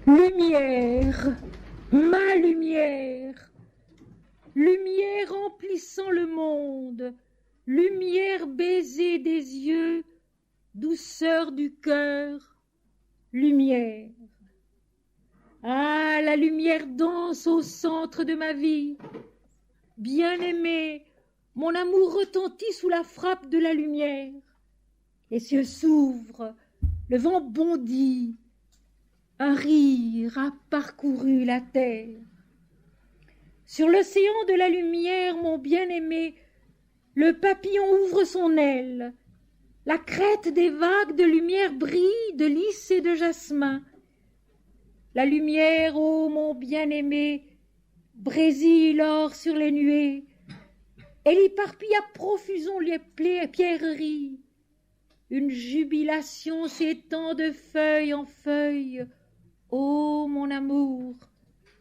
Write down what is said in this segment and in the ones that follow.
Lumière, ma lumière, lumière emplissant le monde, lumière baiser des yeux, douceur du cœur, lumière. Ah, la lumière danse au centre de ma vie. Bien-aimé, mon amour retentit sous la frappe de la lumière. Les cieux s'ouvrent, le vent bondit, un rire a parcouru la terre. Sur l'océan de la lumière, mon bien-aimé, le papillon ouvre son aile. La crête des vagues de lumière brille de lys et de jasmin. La lumière, ô mon bien-aimé, brésille l'or sur les nuées. Elle éparpille à profusion les pierreries. Une jubilation s'étend de feuille en feuille. Ô mon amour,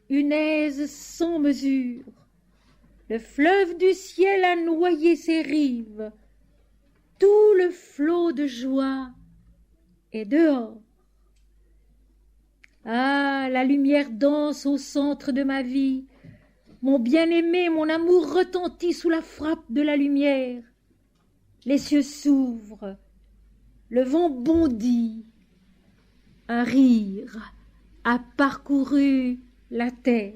une aise sans mesure. Le fleuve du ciel a noyé ses rives. Tout le flot de joie est dehors. Ah, la lumière danse au centre de ma vie. Mon bien-aimé, mon amour retentit sous la frappe de la lumière. Les cieux s'ouvrent, le vent bondit, un rire a parcouru la terre.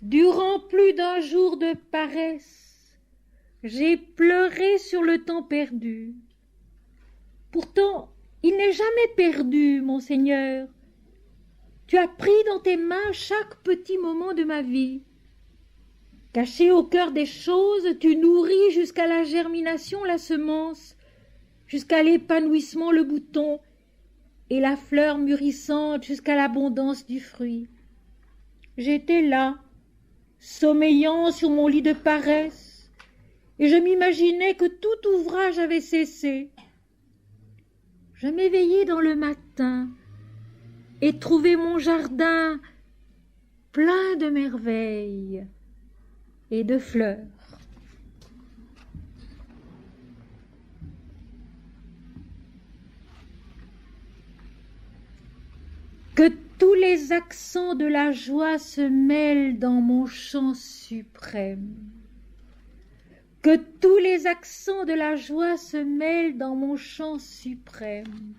Durant plus d'un jour de paresse, j'ai pleuré sur le temps perdu. Pourtant, il n'est jamais perdu, mon Seigneur. Tu as pris dans tes mains chaque petit moment de ma vie. Caché au cœur des choses, tu nourris jusqu'à la germination la semence, jusqu'à l'épanouissement le bouton, et la fleur mûrissante jusqu'à l'abondance du fruit. J'étais là, sommeillant sur mon lit de paresse, et je m'imaginais que tout ouvrage avait cessé. Je m'éveillais dans le matin et trouvais mon jardin plein de merveilles et de fleurs. Que tous les accents de la joie se mêlent dans mon chant suprême. Que tous les accents de la joie se mêlent dans mon chant suprême.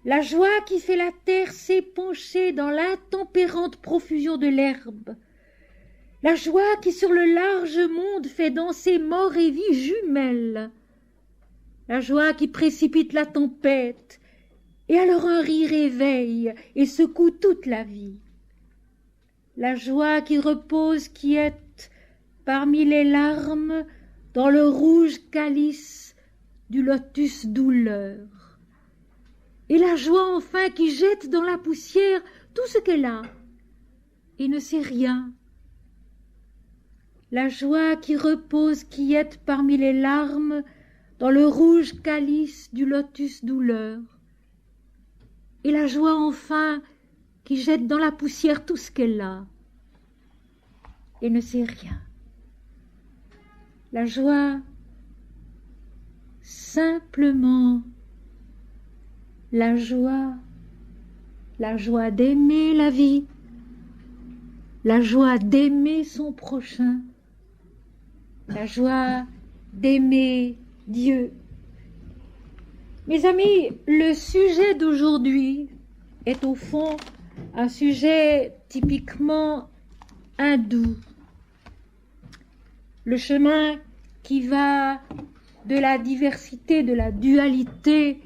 La joie qui fait la terre s'épancher dans l'intempérante profusion de l'herbe. La joie qui sur le large monde fait danser mort et vie jumelles. La joie qui précipite la tempête, et alors un rire éveille et secoue toute la vie. La joie qui repose quiète parmi les larmes dans le rouge calice du lotus douleur. Et la joie enfin qui jette dans la poussière tout ce qu'elle a et ne sait rien. La joie qui repose quiète parmi les larmes dans le rouge calice du lotus douleur. Et la joie enfin qui jette dans la poussière tout ce qu'elle a et ne sait rien. La joie, simplement la joie d'aimer la vie, la joie d'aimer son prochain, la joie d'aimer Dieu. Mes amis, le sujet d'aujourd'hui est au fond un sujet typiquement hindou. Le chemin qui va de la diversité, de la dualité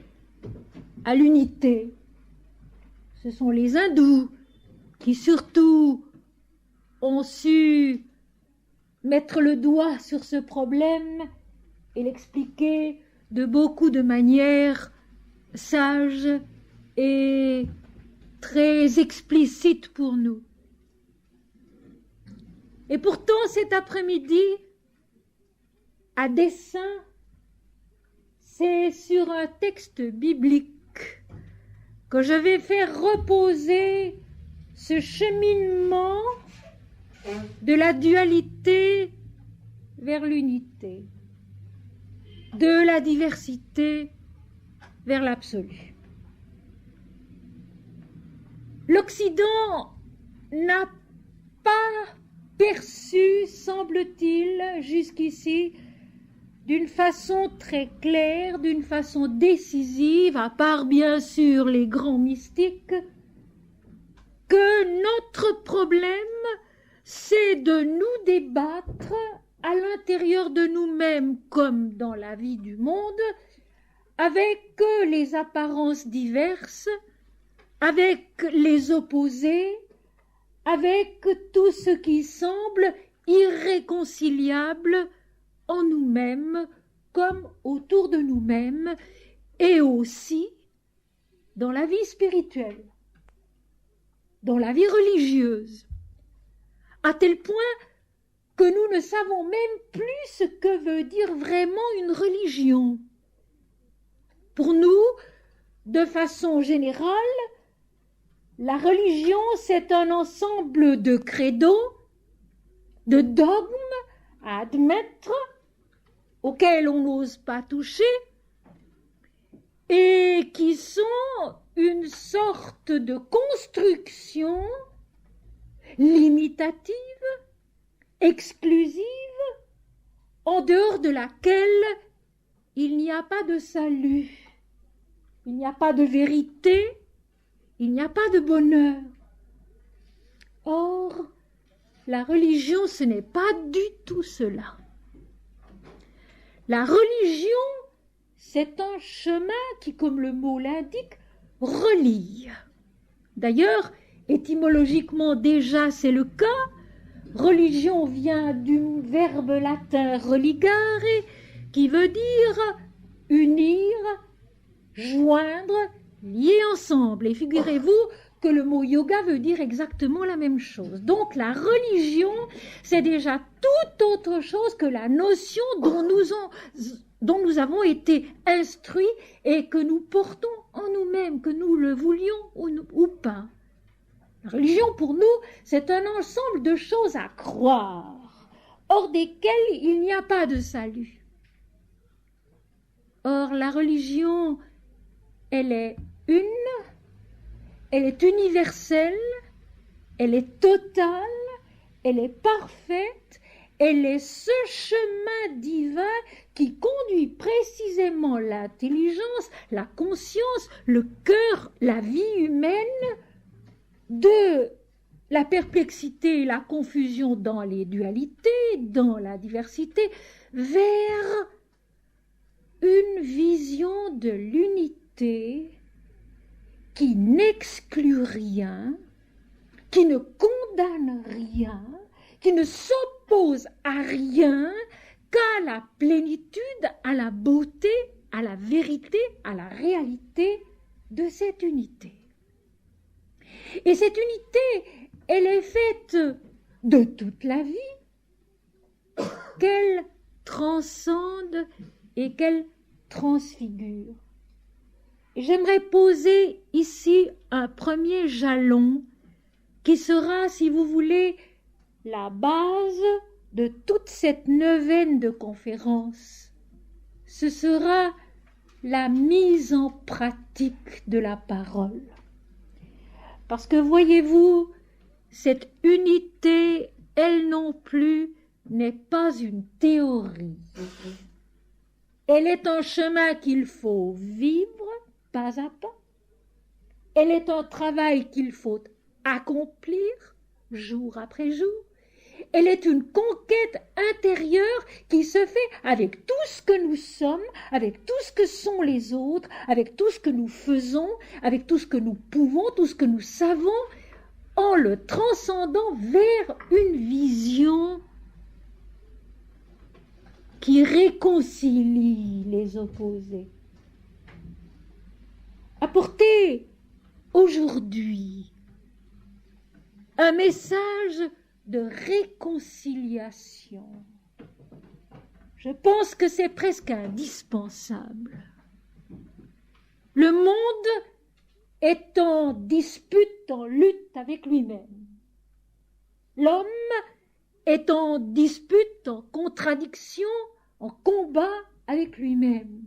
à l'unité. Ce sont les hindous qui surtout ont su mettre le doigt sur ce problème et l'expliquer de beaucoup de manières sages et très explicites pour nous. Et pourtant, cet après-midi, à dessein, c'est sur un texte biblique que je vais faire reposer ce cheminement de la dualité vers l'unité, de la diversité vers l'absolu. L'Occident n'a pas perçu, semble-t-il, jusqu'ici, d'une façon très claire, d'une façon décisive, à part bien sûr les grands mystiques, que notre problème, c'est de nous débattre à l'intérieur de nous-mêmes comme dans la vie du monde, avec les apparences diverses, avec les opposés, avec tout ce qui semble irréconciliable en nous-mêmes comme autour de nous-mêmes et aussi dans la vie spirituelle, dans la vie religieuse, à tel point que nous ne savons même plus ce que veut dire vraiment une religion. Pour nous, de façon générale, la religion, c'est un ensemble de credos, de dogmes à admettre, auxquels on n'ose pas toucher, et qui sont une sorte de construction limitative, exclusive, en dehors de laquelle il n'y a pas de salut, il n'y a pas de vérité, il n'y a pas de bonheur. Or, la religion, ce n'est pas du tout cela. La religion, c'est un chemin qui, comme le mot l'indique, relie. D'ailleurs, étymologiquement déjà, c'est le cas. Religion vient du verbe latin religare, qui veut dire unir, joindre, lier ensemble. Et figurez-vous que le mot yoga veut dire exactement la même chose. Donc la religion, c'est déjà tout autre chose que la notion dont nous avons été instruits et que nous portons en nous-mêmes, que nous le voulions ou pas. La religion, pour nous, c'est un ensemble de choses à croire, hors desquelles il n'y a pas de salut. Or, la religion, elle est une, elle est universelle, elle est totale, elle est parfaite, elle est ce chemin divin qui conduit précisément l'intelligence, la conscience, le cœur, la vie humaine de la perplexité et la confusion dans les dualités, dans la diversité, vers une vision de l'unité qui n'exclut rien, qui ne condamne rien, qui ne s'oppose à rien qu'à la plénitude, à la beauté, à la vérité, à la réalité de cette unité. Et cette unité, elle est faite de toute la vie, qu'elle transcende et qu'elle transfigure. J'aimerais poser ici un premier jalon qui sera, si vous voulez, la base de toute cette neuvaine de conférences. Ce sera la mise en pratique de la parole. Parce que voyez-vous, cette unité, elle non plus, n'est pas une théorie. Elle est un chemin qu'il faut vivre pas à pas. Elle est un travail qu'il faut accomplir jour après jour. Elle est une conquête intérieure qui se fait avec tout ce que nous sommes, avec tout ce que sont les autres, avec tout ce que nous faisons, avec tout ce que nous pouvons, tout ce que nous savons, en le transcendant vers une vision qui réconcilie les opposés. Apporter aujourd'hui un message de réconciliation. Je pense que c'est presque indispensable. Le monde est en dispute, en lutte avec lui-même. L'homme est en dispute, en contradiction, en combat avec lui-même.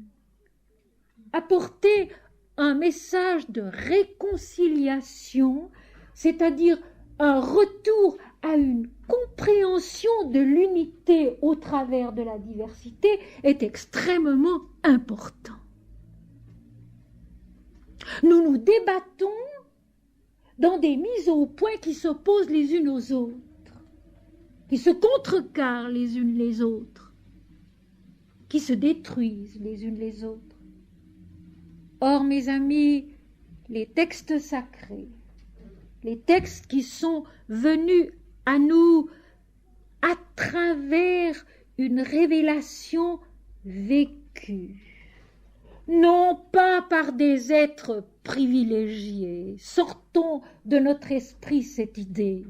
apporter un message de réconciliation, c'est-à-dire un retour à une compréhension de l'unité au travers de la diversité, est extrêmement important. Nous nous débattons dans des mises au point qui s'opposent les unes aux autres, qui se contrecarrent les unes les autres, qui se détruisent les unes les autres. Or, mes amis, les textes sacrés, les textes qui sont venus à nous à travers une révélation vécue, non pas par des êtres privilégiés, sortons de notre esprit cette idée,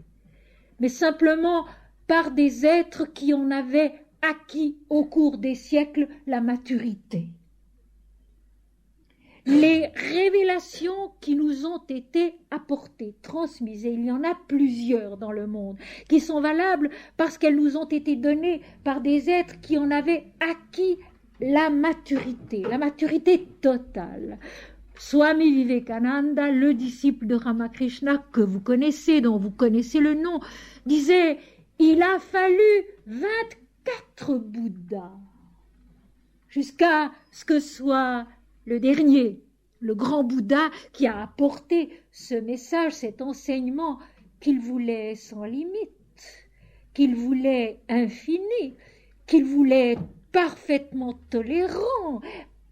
mais simplement par des êtres qui en avaient acquis au cours des siècles la maturité. Les révélations qui nous ont été apportées, transmises, et il y en a plusieurs dans le monde, qui sont valables parce qu'elles nous ont été données par des êtres qui en avaient acquis la maturité totale. Swami Vivekananda, le disciple de Ramakrishna que vous connaissez, dont vous connaissez le nom, disait « Il a fallu 24 Bouddhas jusqu'à ce que soit le dernier, le grand Bouddha qui a apporté ce message, cet enseignement qu'il voulait sans limite, qu'il voulait infini, qu'il voulait parfaitement tolérant,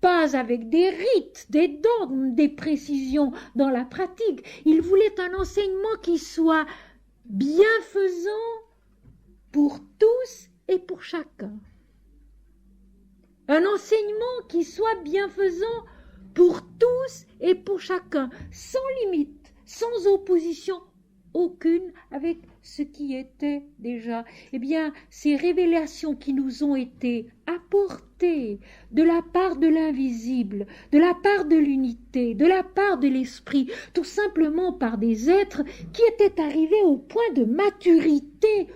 pas avec des rites, des dogmes, des précisions dans la pratique. Il voulait un enseignement qui soit bienfaisant pour tous et pour chacun. Un enseignement qui soit bienfaisant pour tous et pour chacun, sans limite, sans opposition aucune avec ce qui était déjà. Eh bien, ces révélations qui nous ont été apportées de la part de l'invisible, de la part de l'unité, de la part de l'esprit, tout simplement par des êtres qui étaient arrivés au point de maturité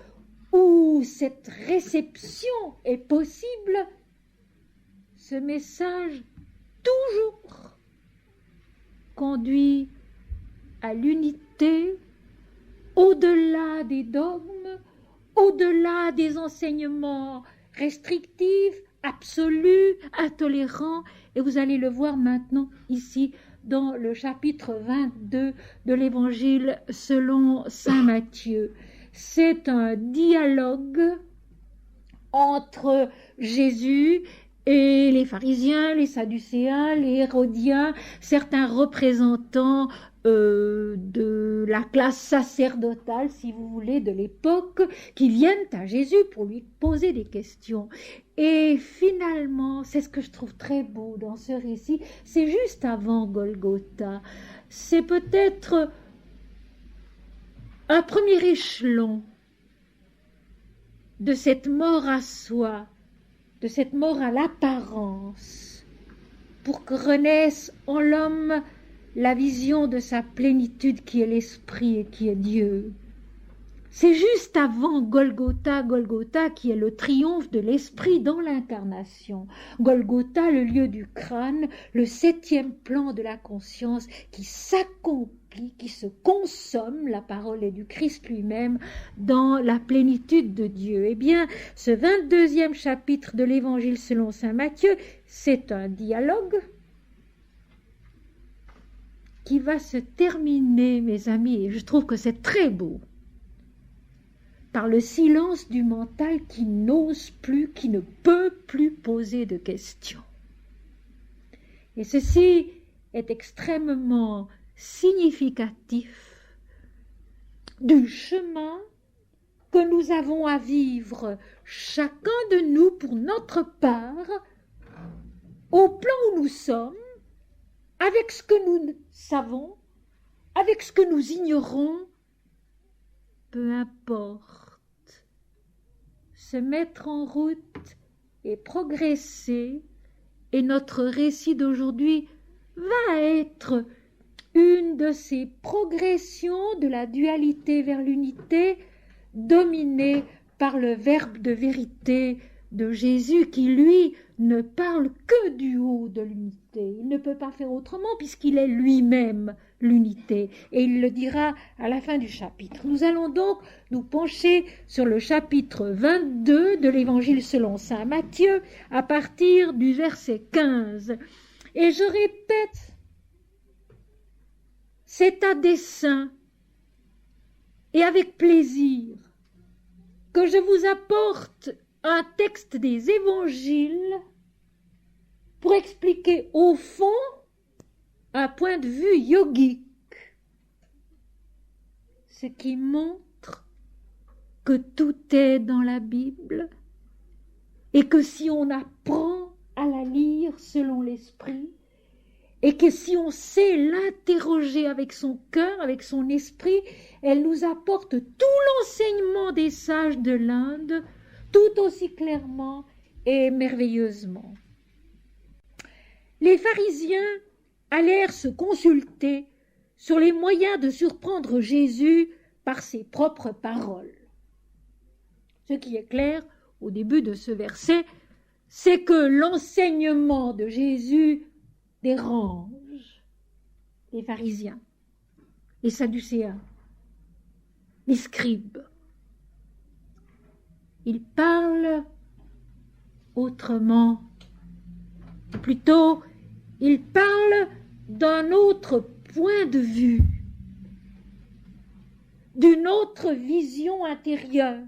où cette réception est possible, ce message toujours conduit à l'unité au-delà des dogmes, au-delà des enseignements restrictifs, absolus, intolérants. Et vous allez le voir maintenant ici dans le chapitre 22 de l'Évangile selon saint Matthieu. C'est un dialogue entre Jésus et les pharisiens, les sadducéens, les hérodiens, certains représentants de la classe sacerdotale, si vous voulez, de l'époque, qui viennent à Jésus pour lui poser des questions. Et finalement, c'est ce que je trouve très beau dans ce récit, c'est juste avant Golgotha. C'est peut-être un premier échelon de cette mort à soi, de cette mort à l'apparence, pour que renaisse en l'homme la vision de sa plénitude qui est l'esprit et qui est Dieu. C'est juste avant Golgotha, Golgotha qui est le triomphe de l'esprit dans l'incarnation. Golgotha, le lieu du crâne, le 7e plan de la conscience qui s'accomplit, qui se consomme, la parole est du Christ lui-même, dans la plénitude de Dieu. Eh bien, ce 22e chapitre de l'Évangile selon saint Matthieu, c'est un dialogue qui va se terminer, mes amis, et je trouve que c'est très beau, par le silence du mental qui n'ose plus, qui ne peut plus poser de questions. Et ceci est extrêmement significatif du chemin que nous avons à vivre, chacun de nous pour notre part, au plan où nous sommes, avec ce que nous savons, avec ce que nous ignorons, peu importe, se mettre en route et progresser, et notre récit d'aujourd'hui va être une de ces progressions de la dualité vers l'unité, dominée par le verbe de vérité de Jésus qui, lui, ne parle que du haut de l'unité. Il ne peut pas faire autrement puisqu'il est lui-même l'unité. Et il le dira à la fin du chapitre. Nous allons donc nous pencher sur le chapitre 22 de l'Évangile selon saint Matthieu à partir du verset 15. Et je répète, c'est à dessein et avec plaisir que je vous apporte un texte des évangiles pour expliquer au fond un point de vue yogique, ce qui montre que tout est dans la Bible et que si on apprend à la lire selon l'esprit et que si on sait l'interroger avec son cœur, avec son esprit, elle nous apporte tout l'enseignement des sages de l'Inde, tout aussi clairement et merveilleusement. Les pharisiens allèrent se consulter sur les moyens de surprendre Jésus par ses propres paroles. Ce qui est clair au début de ce verset, c'est que l'enseignement de Jésus dérange les pharisiens, les sadducéens, les scribes. Il parle autrement. Plutôt, il parle d'un autre point de vue, d'une autre vision intérieure.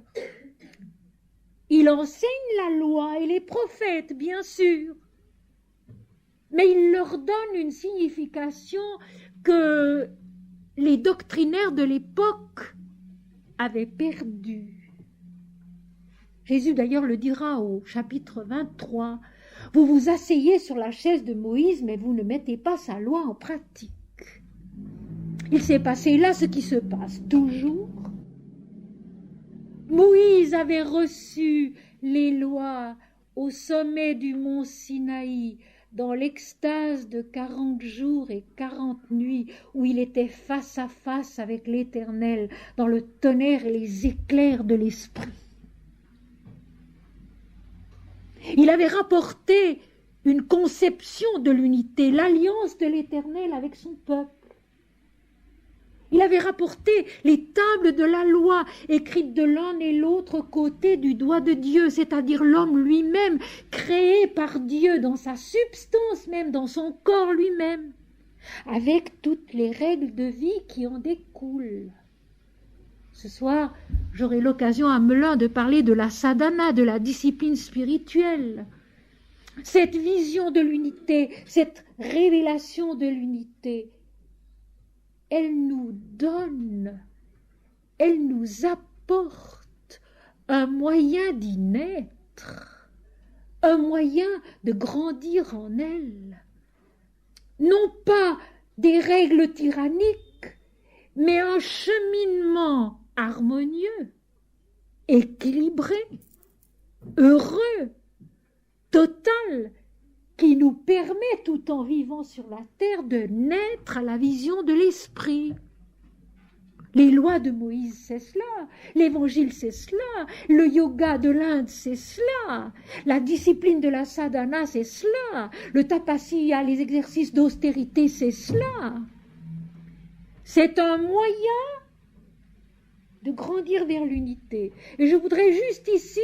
Il enseigne la loi et les prophètes, bien sûr, mais il leur donne une signification que les doctrinaires de l'époque avaient perdue. Jésus d'ailleurs le dira au chapitre 23, « Vous vous asseyez sur la chaise de Moïse, mais vous ne mettez pas sa loi en pratique. » Il s'est passé là ce qui se passe toujours. Moïse avait reçu les lois au sommet du mont Sinaï, dans l'extase de 40 jours et 40 nuits, où il était face à face avec l'Éternel, dans le tonnerre et les éclairs de l'Esprit. Il avait rapporté une conception de l'unité, l'alliance de l'Éternel avec son peuple. Il avait rapporté les tables de la loi écrites de l'un et l'autre côté du doigt de Dieu, c'est-à-dire l'homme lui-même, créé par Dieu dans sa substance même, dans son corps lui-même, avec toutes les règles de vie qui en découlent. Ce soir, j'aurai l'occasion à Melun de parler de la sadhana, de la discipline spirituelle. Cette vision de l'unité, cette révélation de l'unité, elle nous donne, elle nous apporte un moyen d'y naître, un moyen de grandir en elle. Non pas des règles tyranniques, mais un cheminement harmonieux, équilibré, heureux, total, qui nous permet, tout en vivant sur la terre, de naître à la vision de l'esprit. Les lois de Moïse, c'est cela. L'évangile, c'est cela. Le yoga de l'Inde, c'est cela. La discipline de la sadhana, c'est cela. Le tapasya, les exercices d'austérité, c'est cela. C'est un moyen de grandir vers l'unité. Et je voudrais juste ici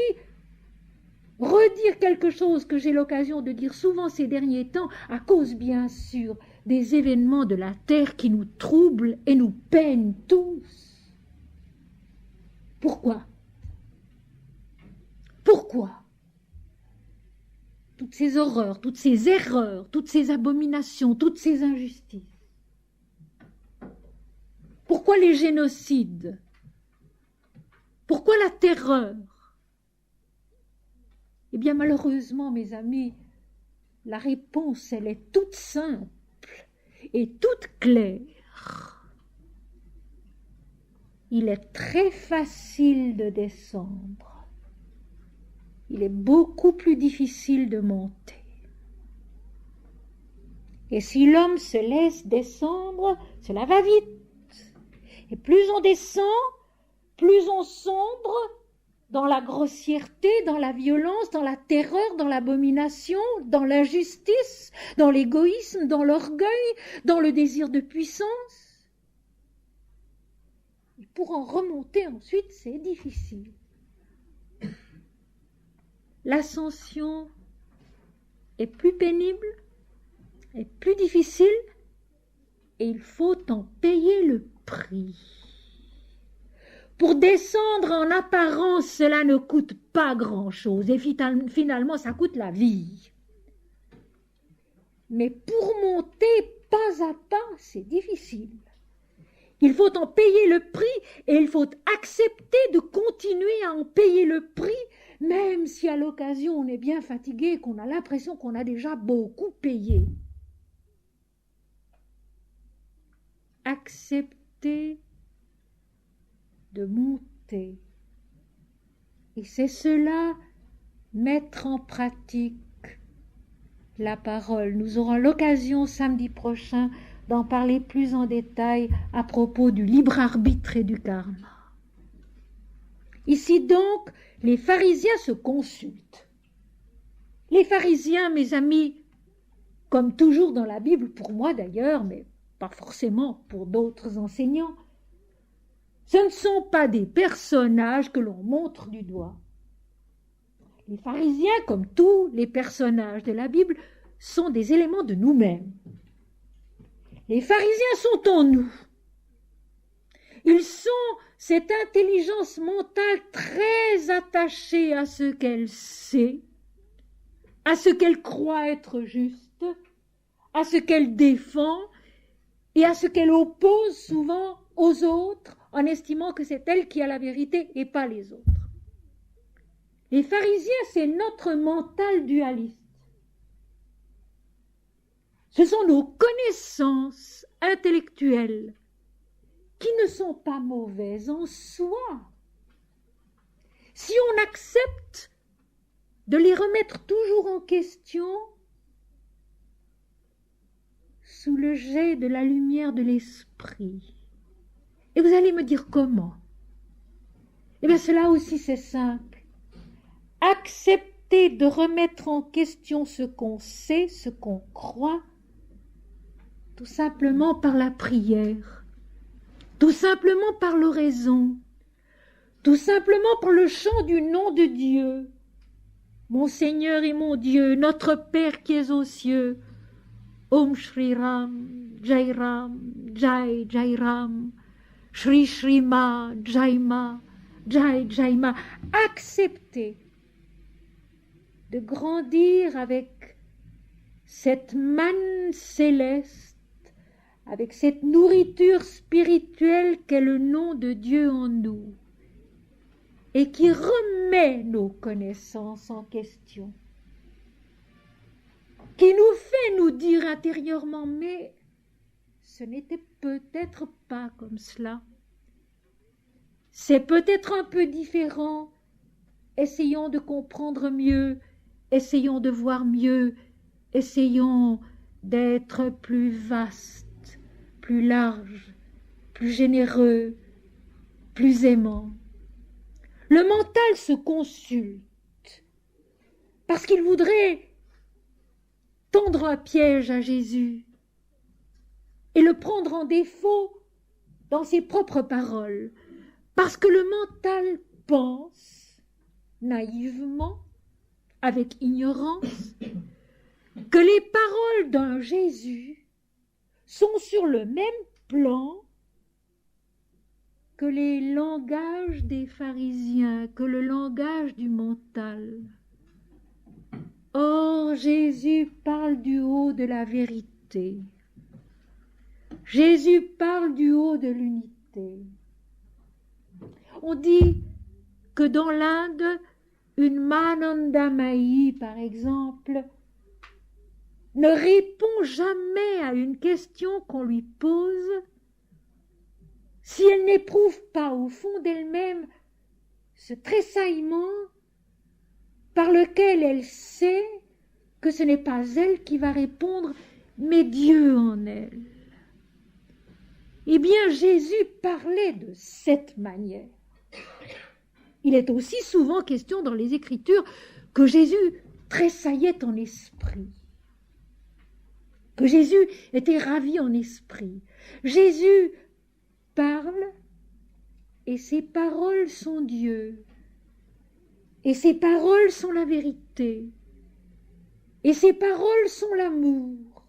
redire quelque chose que j'ai l'occasion de dire souvent ces derniers temps, à cause bien sûr des événements de la terre qui nous troublent et nous peinent tous. Pourquoi? Pourquoi? Toutes ces horreurs, toutes ces erreurs, toutes ces abominations, toutes ces injustices. Pourquoi les génocides? Pourquoi la terreur? Eh bien, malheureusement, mes amis, la réponse, elle est toute simple et toute claire. Il est très facile de descendre. Il est beaucoup plus difficile de monter. Et si l'homme se laisse descendre, cela va vite. Et plus on descend, plus on sombre, dans la grossièreté, dans la violence, dans la terreur, dans l'abomination, dans l'injustice, dans l'égoïsme, dans l'orgueil, dans le désir de puissance. Et pour en remonter ensuite, c'est difficile. L'ascension est plus pénible, est plus difficile, et il faut en payer le prix. Pour descendre en apparence, cela ne coûte pas grand-chose, et finalement, ça coûte la vie. Mais pour monter pas à pas, c'est difficile. Il faut en payer le prix, et il faut accepter de continuer à en payer le prix, même si à l'occasion on est bien fatigué, qu'on a l'impression qu'on a déjà beaucoup payé. Accepter de monter. Et c'est cela, mettre en pratique la parole. Nous aurons l'occasion samedi prochain d'en parler plus en détail à propos du libre arbitre et du karma. Ici donc, les pharisiens se consultent. Les pharisiens, mes amis, comme toujours dans la Bible, pour moi d'ailleurs, mais pas forcément pour d'autres enseignants, ce ne sont pas des personnages que l'on montre du doigt. Les pharisiens, comme tous les personnages de la Bible, sont des éléments de nous-mêmes. Les pharisiens sont en nous. Ils sont cette intelligence mentale très attachée à ce qu'elle sait, à ce qu'elle croit être juste, à ce qu'elle défend et à ce qu'elle oppose souvent aux autres en estimant que c'est elle qui a la vérité et pas les autres. Les pharisiens, c'est notre mental dualiste. Ce sont nos connaissances intellectuelles qui ne sont pas mauvaises en soi. Si on accepte de les remettre toujours en question sous le jet de la lumière de l'esprit. Et vous allez me dire comment? Eh bien, cela aussi c'est simple. Accepter de remettre en question ce qu'on sait, ce qu'on croit, tout simplement par la prière, tout simplement par l'oraison, tout simplement par le chant du nom de Dieu. Mon Seigneur et mon Dieu, notre Père qui es aux cieux, Om Shri Ram, Jai Ram, Jai Jai Ram, Shri Shri Ma, Jai Ma, Jai Jai Ma. Acceptez de grandir avec cette manne céleste, avec cette nourriture spirituelle qu'est le nom de Dieu en nous et qui remet nos connaissances en question, qui nous fait nous dire intérieurement, mais ce n'était peut-être pas comme cela. C'est peut-être un peu différent. Essayons de comprendre mieux, essayons de voir mieux, essayons d'être plus vastes, plus larges, plus généreux, plus aimants. Le mental se consulte parce qu'il voudrait tendre un piège à Jésus et le prendre en défaut dans ses propres paroles, parce que le mental pense naïvement, avec ignorance, que les paroles d'un Jésus sont sur le même plan que les langages des pharisiens, que le langage du mental. Or, Jésus parle du haut de la vérité. Jésus parle du haut de l'unité. On dit que dans l'Inde, une Mananda Mahi, par exemple, ne répond jamais à une question qu'on lui pose si elle n'éprouve pas au fond d'elle-même ce tressaillement par lequel elle sait que ce n'est pas elle qui va répondre, mais Dieu en elle. Eh bien, Jésus parlait de cette manière. Il est aussi souvent question dans les Écritures que Jésus tressaillait en esprit, que Jésus était ravi en esprit. Jésus parle et ses paroles sont Dieu, et ses paroles sont la vérité, et ses paroles sont l'amour,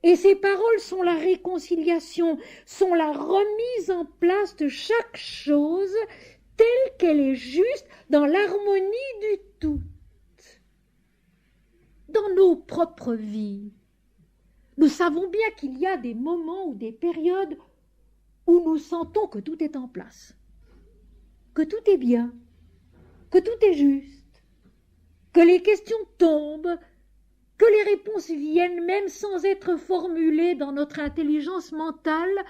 et ses paroles sont la réconciliation, sont la remise en place de chaque chose telle qu'elle est juste dans l'harmonie du tout. Dans nos propres vies, nous savons bien qu'il y a des moments ou des périodes où nous sentons que tout est en place, que tout est bien, que tout est juste, que les questions tombent, que les réponses viennent même sans être formulées dans notre intelligence mentale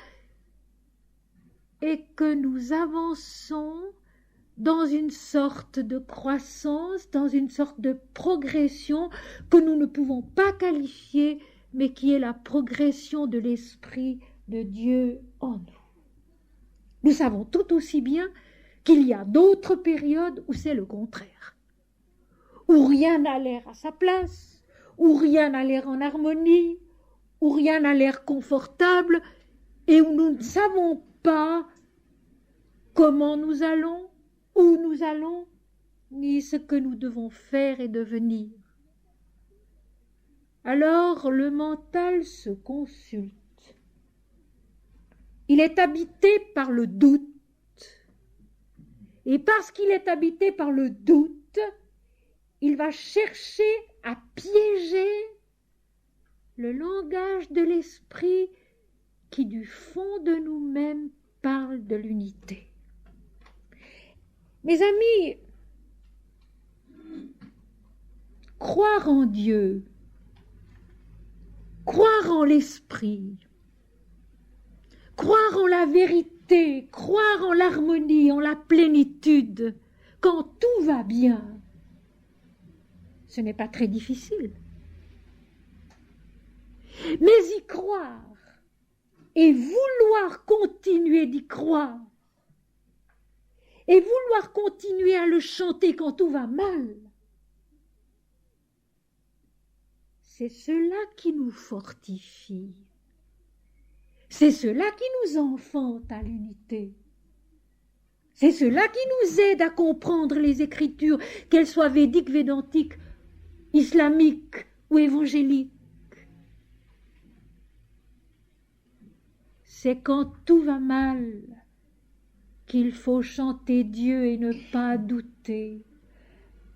et que nous avançons dans une sorte de croissance, dans une sorte de progression que nous ne pouvons pas qualifier, mais qui est la progression de l'Esprit de Dieu en nous. Nous savons tout aussi bien qu'il y a d'autres périodes où c'est le contraire, où rien n'a l'air à sa place, où rien n'a l'air en harmonie, où rien n'a l'air confortable, et où nous ne savons pas comment nous allons, où nous allons, ni ce que nous devons faire et devenir. Alors le mental se consulte. Il est habité par le doute. Et parce qu'il est habité par le doute, il va chercher à piéger le langage de l'esprit qui, du fond de nous-mêmes, parle de l'unité. Mes amis, croire en Dieu, croire en l'esprit, croire en la vérité, croire en l'harmonie, en la plénitude, quand tout va bien, ce n'est pas très difficile. Mais y croire et vouloir continuer d'y croire et vouloir continuer à le chanter quand tout va mal, c'est cela qui nous fortifie. C'est cela qui nous enfante à l'unité. C'est cela qui nous aide à comprendre les Écritures, qu'elles soient védiques, védantiques, islamiques ou évangéliques. C'est quand tout va mal qu'il faut chanter Dieu et ne pas douter,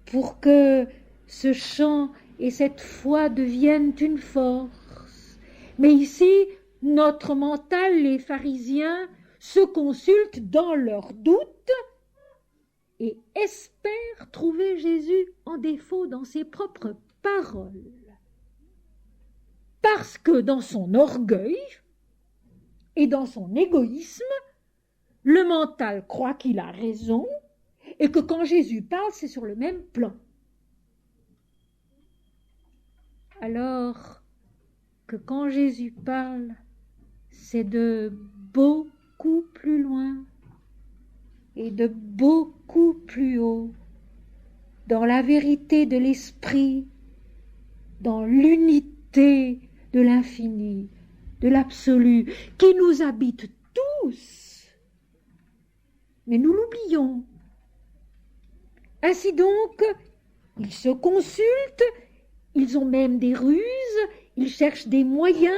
pour que ce chant et cette foi deviennent une force. Mais ici, notre mental, les pharisiens, se consultent dans leurs doutes et espèrent trouver Jésus en défaut dans ses propres paroles. Parce que dans son orgueil et dans son égoïsme, le mental croit qu'il a raison et que quand Jésus parle, c'est sur le même plan. Alors que quand Jésus parle, c'est de beaucoup plus loin et de beaucoup plus haut, dans la vérité de l'esprit, dans l'unité de l'infini, de l'absolu, qui nous habite tous. Mais nous l'oublions. Ainsi donc, ils se consultent, ils ont même des ruses, ils cherchent des moyens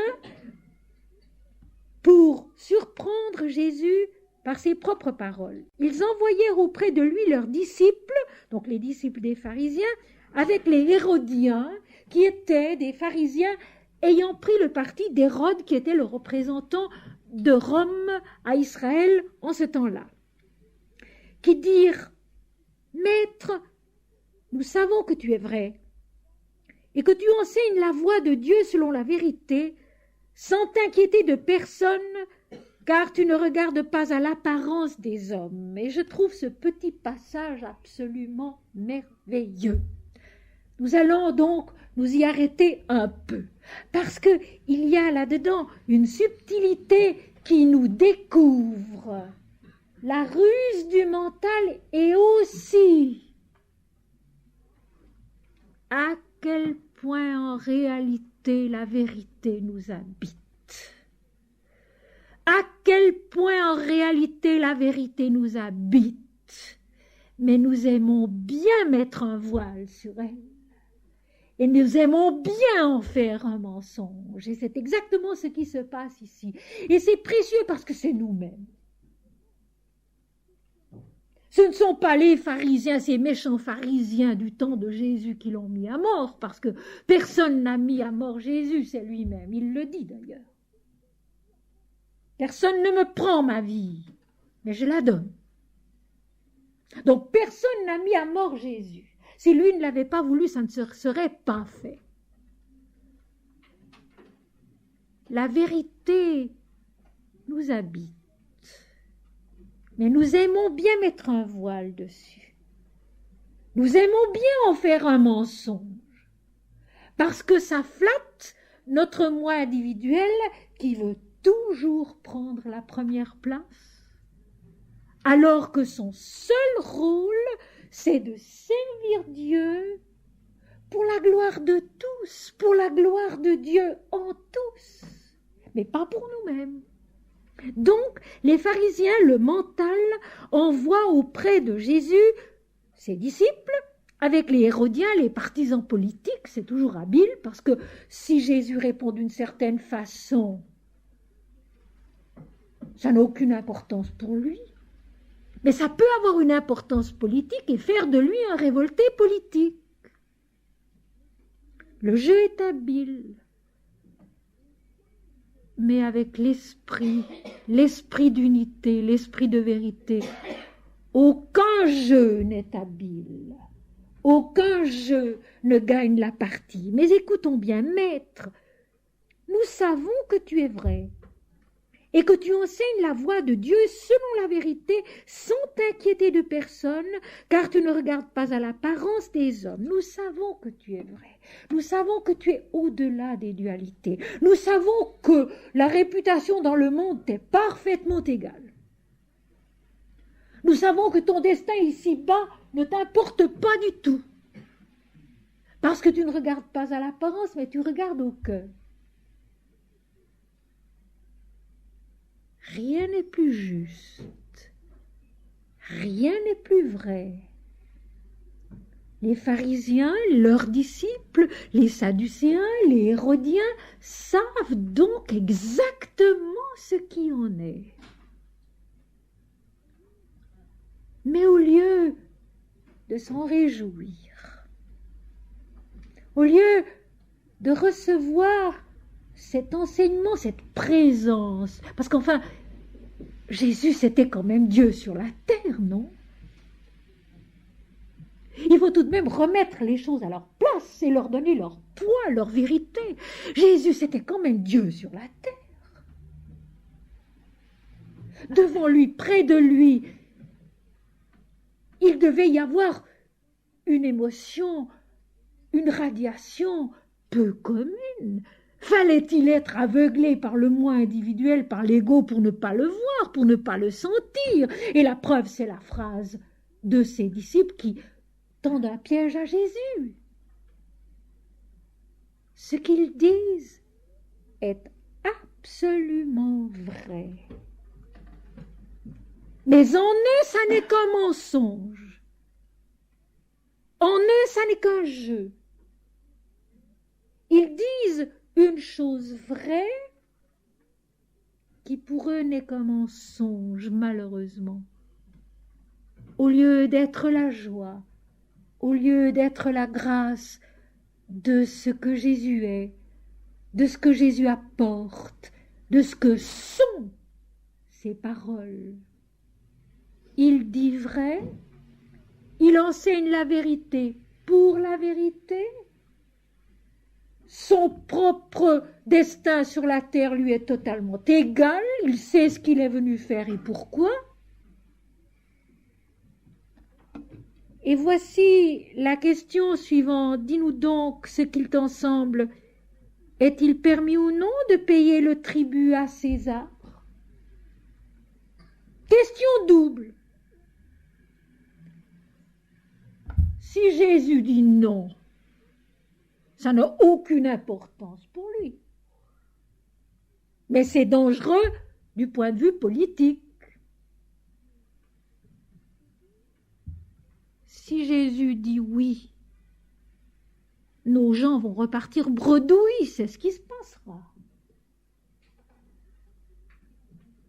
pour surprendre Jésus par ses propres paroles. Ils envoyèrent auprès de lui leurs disciples, donc les disciples des pharisiens, avec les Hérodiens, qui étaient des pharisiens ayant pris le parti d'Hérode, qui était le représentant de Rome à Israël en ce temps-là, qui dirent « Maître, nous savons que tu es vrai, et que tu enseignes la voie de Dieu selon la vérité, sans t'inquiéter de personne, car tu ne regardes pas à l'apparence des hommes. » Et je trouve ce petit passage absolument merveilleux. Nous allons donc nous y arrêter un peu, parce qu'il y a là-dedans une subtilité qui nous découvre la ruse du mental et aussi à quel point en réalité la vérité nous habite. À quel point en réalité la vérité nous habite. Mais nous aimons bien mettre un voile sur elle. Et nous aimons bien en faire un mensonge. Et c'est exactement ce qui se passe ici. Et c'est précieux parce que c'est nous-mêmes. Ce ne sont pas les pharisiens, ces méchants pharisiens du temps de Jésus qui l'ont mis à mort, parce que personne n'a mis à mort Jésus, c'est lui-même. Il le dit d'ailleurs. Personne ne me prend ma vie, mais je la donne. Donc personne n'a mis à mort Jésus. Si lui ne l'avait pas voulu, ça ne se serait pas fait. La vérité nous habite, mais nous aimons bien mettre un voile dessus. Nous aimons bien en faire un mensonge, parce que ça flatte notre moi individuel qui veut toujours prendre la première place, alors que son seul rôle, c'est de servir Dieu pour la gloire de tous, pour la gloire de Dieu en tous, mais pas pour nous-mêmes. Donc, les pharisiens, le mental, envoient auprès de Jésus ses disciples, avec les Hérodiens, les partisans politiques, c'est toujours habile, parce que si Jésus répond d'une certaine façon, ça n'a aucune importance pour lui. Mais ça peut avoir une importance politique et faire de lui un révolté politique. Le jeu est habile, mais avec l'esprit d'unité, l'esprit de vérité. Aucun jeu n'est habile, aucun jeu ne gagne la partie. Mais écoutons bien, maître, nous savons que tu es vrai, et que tu enseignes la voie de Dieu selon la vérité, sans t'inquiéter de personne, car tu ne regardes pas à l'apparence des hommes. Nous savons que tu es vrai. Nous savons que tu es au-delà des dualités. Nous savons que la réputation dans le monde t'est parfaitement égale. Nous savons que ton destin ici-bas ne t'importe pas du tout, parce que tu ne regardes pas à l'apparence, mais tu regardes au cœur. Rien n'est plus juste, rien n'est plus vrai. Les pharisiens, leurs disciples, les sadducéens, les hérodiens savent donc exactement ce qui en est. Mais au lieu de s'en réjouir, au lieu de recevoir cet enseignement, cette présence, parce qu'enfin, Jésus, c'était quand même Dieu sur la terre, non? Il faut tout de même remettre les choses à leur place et leur donner leur poids, leur vérité. Jésus, c'était quand même Dieu sur la terre. Devant lui, près de lui, il devait y avoir une émotion, une radiation peu commune. Fallait-il être aveuglé par le moi individuel, par l'ego, pour ne pas le voir, pour ne pas le sentir? Et la preuve, c'est la phrase de ses disciples qui tendent un piège à Jésus. Ce qu'ils disent est absolument vrai. Mais en eux, ça n'est qu'un mensonge. En eux, ça n'est qu'un jeu. Ils disent une chose vraie qui pour eux n'est qu'un mensonge, malheureusement. Au lieu d'être la joie, au lieu d'être la grâce de ce que Jésus est, de ce que Jésus apporte, de ce que sont ses paroles. Il dit vrai, il enseigne la vérité pour la vérité. Son propre destin sur la terre lui est totalement égal, il sait ce qu'il est venu faire et pourquoi. Et voici la question suivante. Dis-nous donc ce qu'il t'en semble. Est-il permis ou non de payer le tribut à César? Question double. Si Jésus dit non, ça n'a aucune importance pour lui. Mais c'est dangereux du point de vue politique. Si Jésus dit oui, nos gens vont repartir bredouilles, c'est ce qui se passera.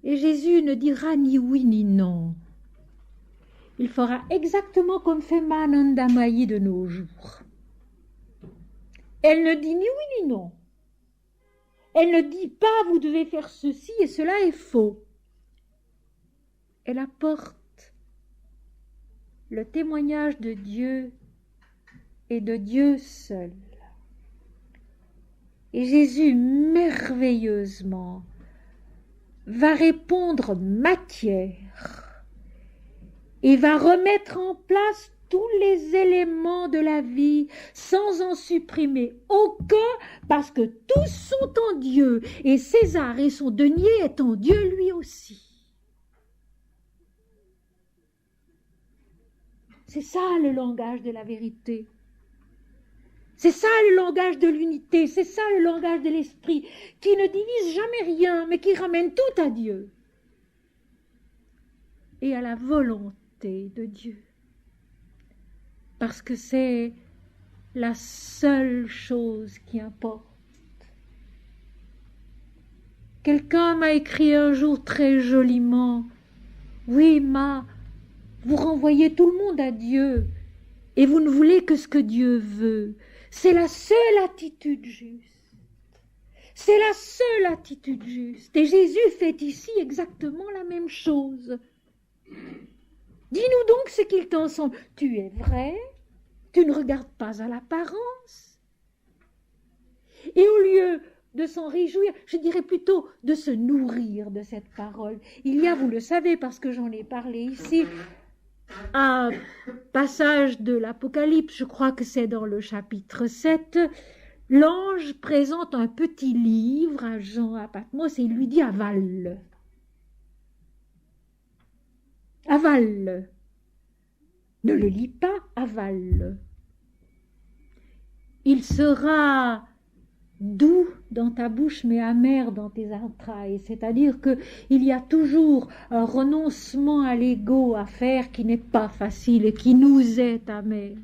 Et Jésus ne dira ni oui ni non. Il fera exactement comme fait Ananda Mayi de nos jours. Elle ne dit ni oui ni non. Elle ne dit pas vous devez faire ceci et cela est faux. Elle apporte le témoignage de Dieu et de Dieu seul. Et Jésus, merveilleusement, va répondre matière et va remettre en place tous les éléments de la vie sans en supprimer aucun, parce que tous sont en Dieu et César et son denier est en Dieu lui aussi. C'est ça le langage de la vérité. C'est ça le langage de l'unité, c'est ça le langage de l'esprit, qui ne divise jamais rien, mais qui ramène tout à Dieu et à la volonté de Dieu. Parce que c'est la seule chose qui importe. Quelqu'un m'a écrit un jour très joliment, « Oui, vous renvoyez tout le monde à Dieu et vous ne voulez que ce que Dieu veut. » C'est la seule attitude juste. C'est la seule attitude juste. Et Jésus fait ici exactement la même chose. Dis-nous donc ce qu'il t'ensemble. Tu es vrai, tu ne regardes pas à l'apparence. Et au lieu de s'en réjouir, je dirais plutôt de se nourrir de cette parole. Il y a, vous le savez parce que j'en ai parlé ici, un passage de l'Apocalypse, je crois que c'est dans le chapitre 7, l'ange présente un petit livre à Jean à Patmos et il lui dit « avale ». Avale. Ne le lis pas, avale. Il sera doux dans ta bouche mais amer dans tes entrailles, c'est-à-dire qu'il y a toujours un renoncement à l'ego à faire qui n'est pas facile et qui nous est amer.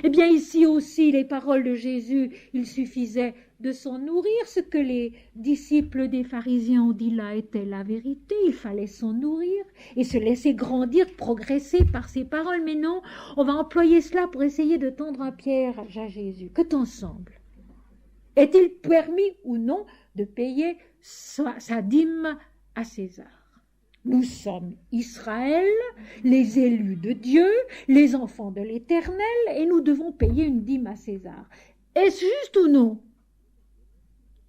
Eh bien ici aussi les paroles de Jésus, il suffisait de s'en nourrir. Ce que les disciples des pharisiens ont dit là était la vérité, il fallait s'en nourrir et se laisser grandir, progresser par ces paroles. Mais non, on va employer cela pour essayer de tendre un piège à Jésus. Que t'en semble? Est-il permis ou non de payer sa dîme à César? Nous sommes Israël, les élus de Dieu, les enfants de l'Éternel, et nous devons payer une dîme à César. Est-ce juste ou non?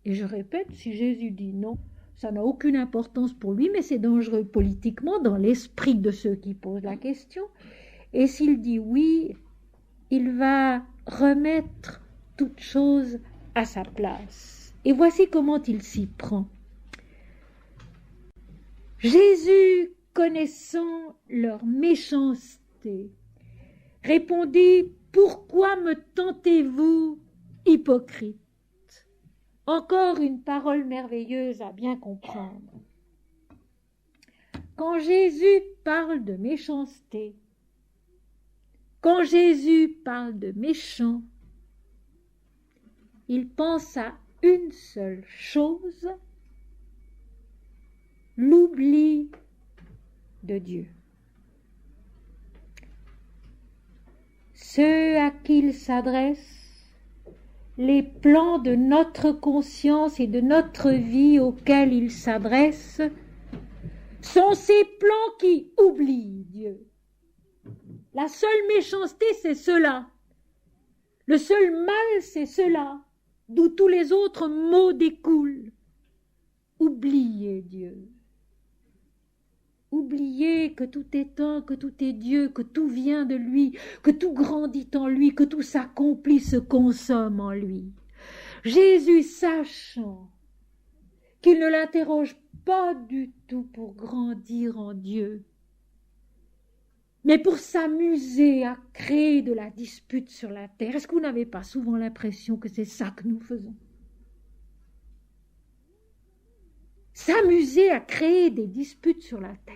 Et je répète, si Jésus dit non, ça n'a aucune importance pour lui, mais c'est dangereux politiquement dans l'esprit de ceux qui posent la question. Et s'il dit oui, il va remettre toute chose à sa place. Et voici comment il s'y prend. Jésus, connaissant leur méchanceté, répondit « Pourquoi me tentez-vous, hypocrite ?» Encore une parole merveilleuse à bien comprendre. Quand Jésus parle de méchanceté, quand Jésus parle de méchant, il pense à une seule chose, l'oubli de Dieu. Ceux à qui il s'adresse, les plans de notre conscience et de notre vie auxquels il s'adresse, sont ces plans qui oublient Dieu. La seule méchanceté, c'est cela. Le seul mal, c'est cela, d'où tous les autres maux découlent. Oubliez Dieu. Oubliez que tout est un, que tout est Dieu, que tout vient de lui, que tout grandit en lui, que tout s'accomplit, se consomme en lui. Jésus, sachant qu'il ne l'interroge pas du tout pour grandir en Dieu, mais pour s'amuser à créer de la dispute sur la terre. Est-ce que vous n'avez pas souvent l'impression que c'est ça que nous faisons? S'amuser à créer des disputes sur la terre.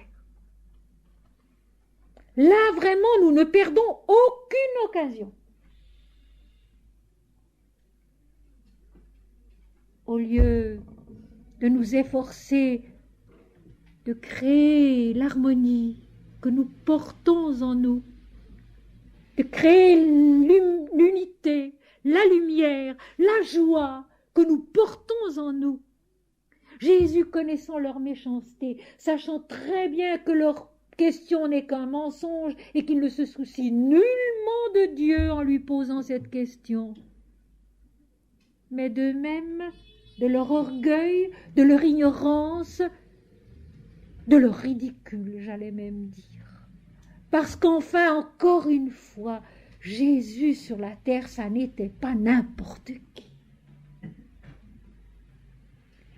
Là, vraiment, nous ne perdons aucune occasion. Au lieu de nous efforcer de créer l'harmonie que nous portons en nous, de créer l'unité, la lumière, la joie que nous portons en nous. Jésus, connaissant leur méchanceté, sachant très bien que leur question n'est qu'un mensonge et qu'il ne se soucie nullement de Dieu en lui posant cette question, mais de même de leur orgueil, de leur ignorance, de leur ridicule, j'allais même dire. Parce qu'enfin, encore une fois, Jésus sur la terre, ça n'était pas n'importe qui.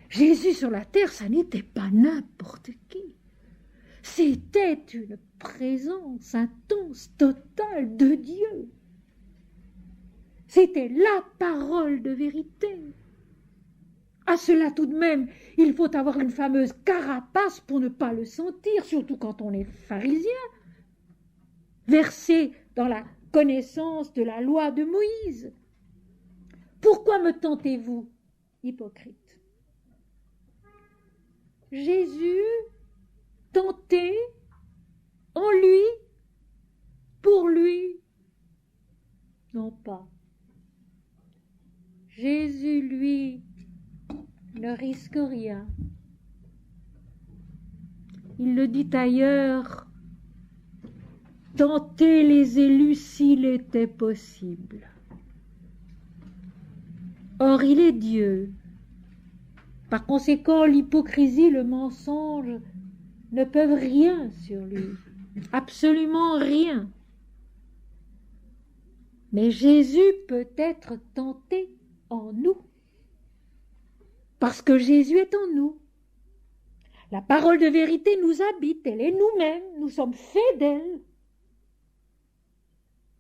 Jésus sur la terre, ça n'était pas n'importe qui. C'était une présence intense, totale de Dieu. C'était la parole de vérité. À cela tout de même, il faut avoir une fameuse carapace pour ne pas le sentir, surtout quand on est pharisien, versé dans la connaissance de la loi de Moïse. Pourquoi me tentez-vous, hypocrite? Jésus tenté en lui, pour lui, non pas. Jésus, lui, ne risque rien. Il le dit ailleurs, tenter les élus s'il était possible. Or, il est Dieu. Par conséquent, l'hypocrisie, le mensonge ne peuvent rien sur lui, absolument rien. Mais Jésus peut être tenté en nous, parce que Jésus est en nous. La parole de vérité nous habite, elle est nous-mêmes, nous sommes faits d'elle,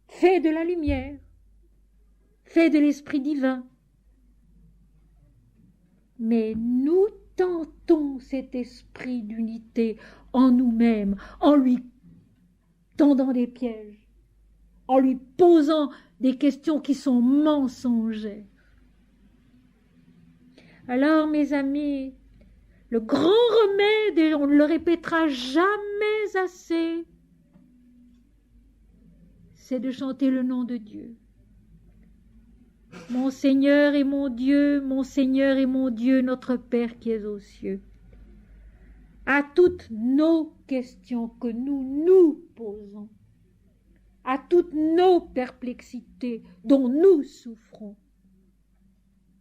faits de la lumière, faits de l'Esprit divin. Mais nous tentons cet esprit d'unité en nous-mêmes, en lui tendant des pièges, en lui posant des questions qui sont mensongères. Alors, mes amis, le grand remède, et on ne le répétera jamais assez, c'est de chanter le nom de Dieu. Mon Seigneur et mon Dieu, mon Seigneur et mon Dieu, notre Père qui es aux cieux. À toutes nos questions que nous nous posons, à toutes nos perplexités dont nous souffrons,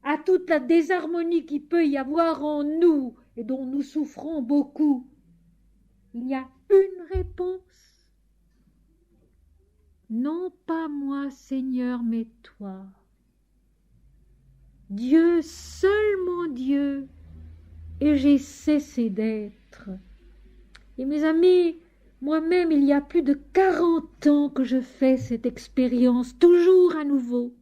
à toute la désharmonie qui peut y avoir en nous et dont nous souffrons beaucoup, il y a une réponse. Non pas moi, Seigneur, mais toi. Dieu, seul mon Dieu, et j'ai cessé d'être. Et mes amis, moi-même, il y a plus de 40 ans que je fais cette expérience, toujours à nouveau,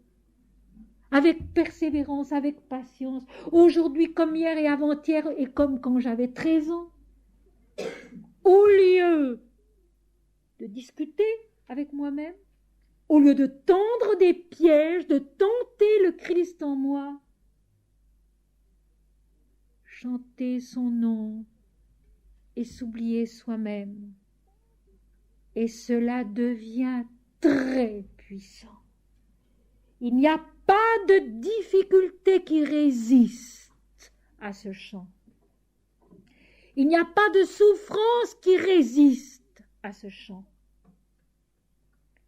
avec persévérance, avec patience, aujourd'hui comme hier et avant-hier, et comme quand j'avais 13 ans. Au lieu de discuter avec moi-même, au lieu de tendre des pièges, de tenter le Christ en moi, chanter son nom et s'oublier soi-même. Et cela devient très puissant. Il n'y a pas de difficulté qui résiste à ce chant. Il n'y a pas de souffrance qui résiste à ce chant.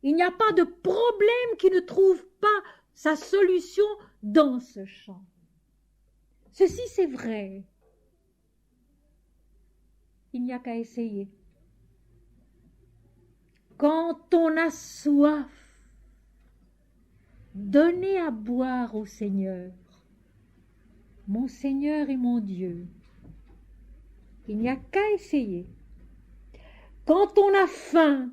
Il n'y a pas de problème qui ne trouve pas sa solution dans ce chant. Ceci, c'est vrai. Il n'y a qu'à essayer. Quand on a soif, donnez à boire au Seigneur, mon Seigneur et mon Dieu. Il n'y a qu'à essayer. Quand on a faim,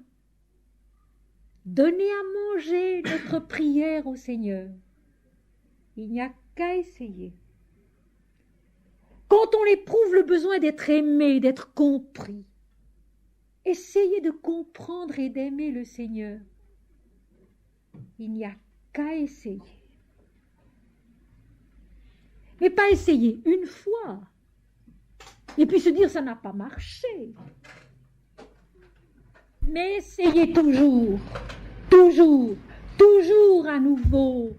donnez à manger notre prière au Seigneur. Il n'y a qu'à essayer. Quand on éprouve le besoin d'être aimé, d'être compris, essayez de comprendre et d'aimer le Seigneur. Il n'y a qu'à essayer. Mais pas essayer une fois, et puis se dire ça n'a pas marché. Mais essayez toujours, toujours, toujours à nouveau,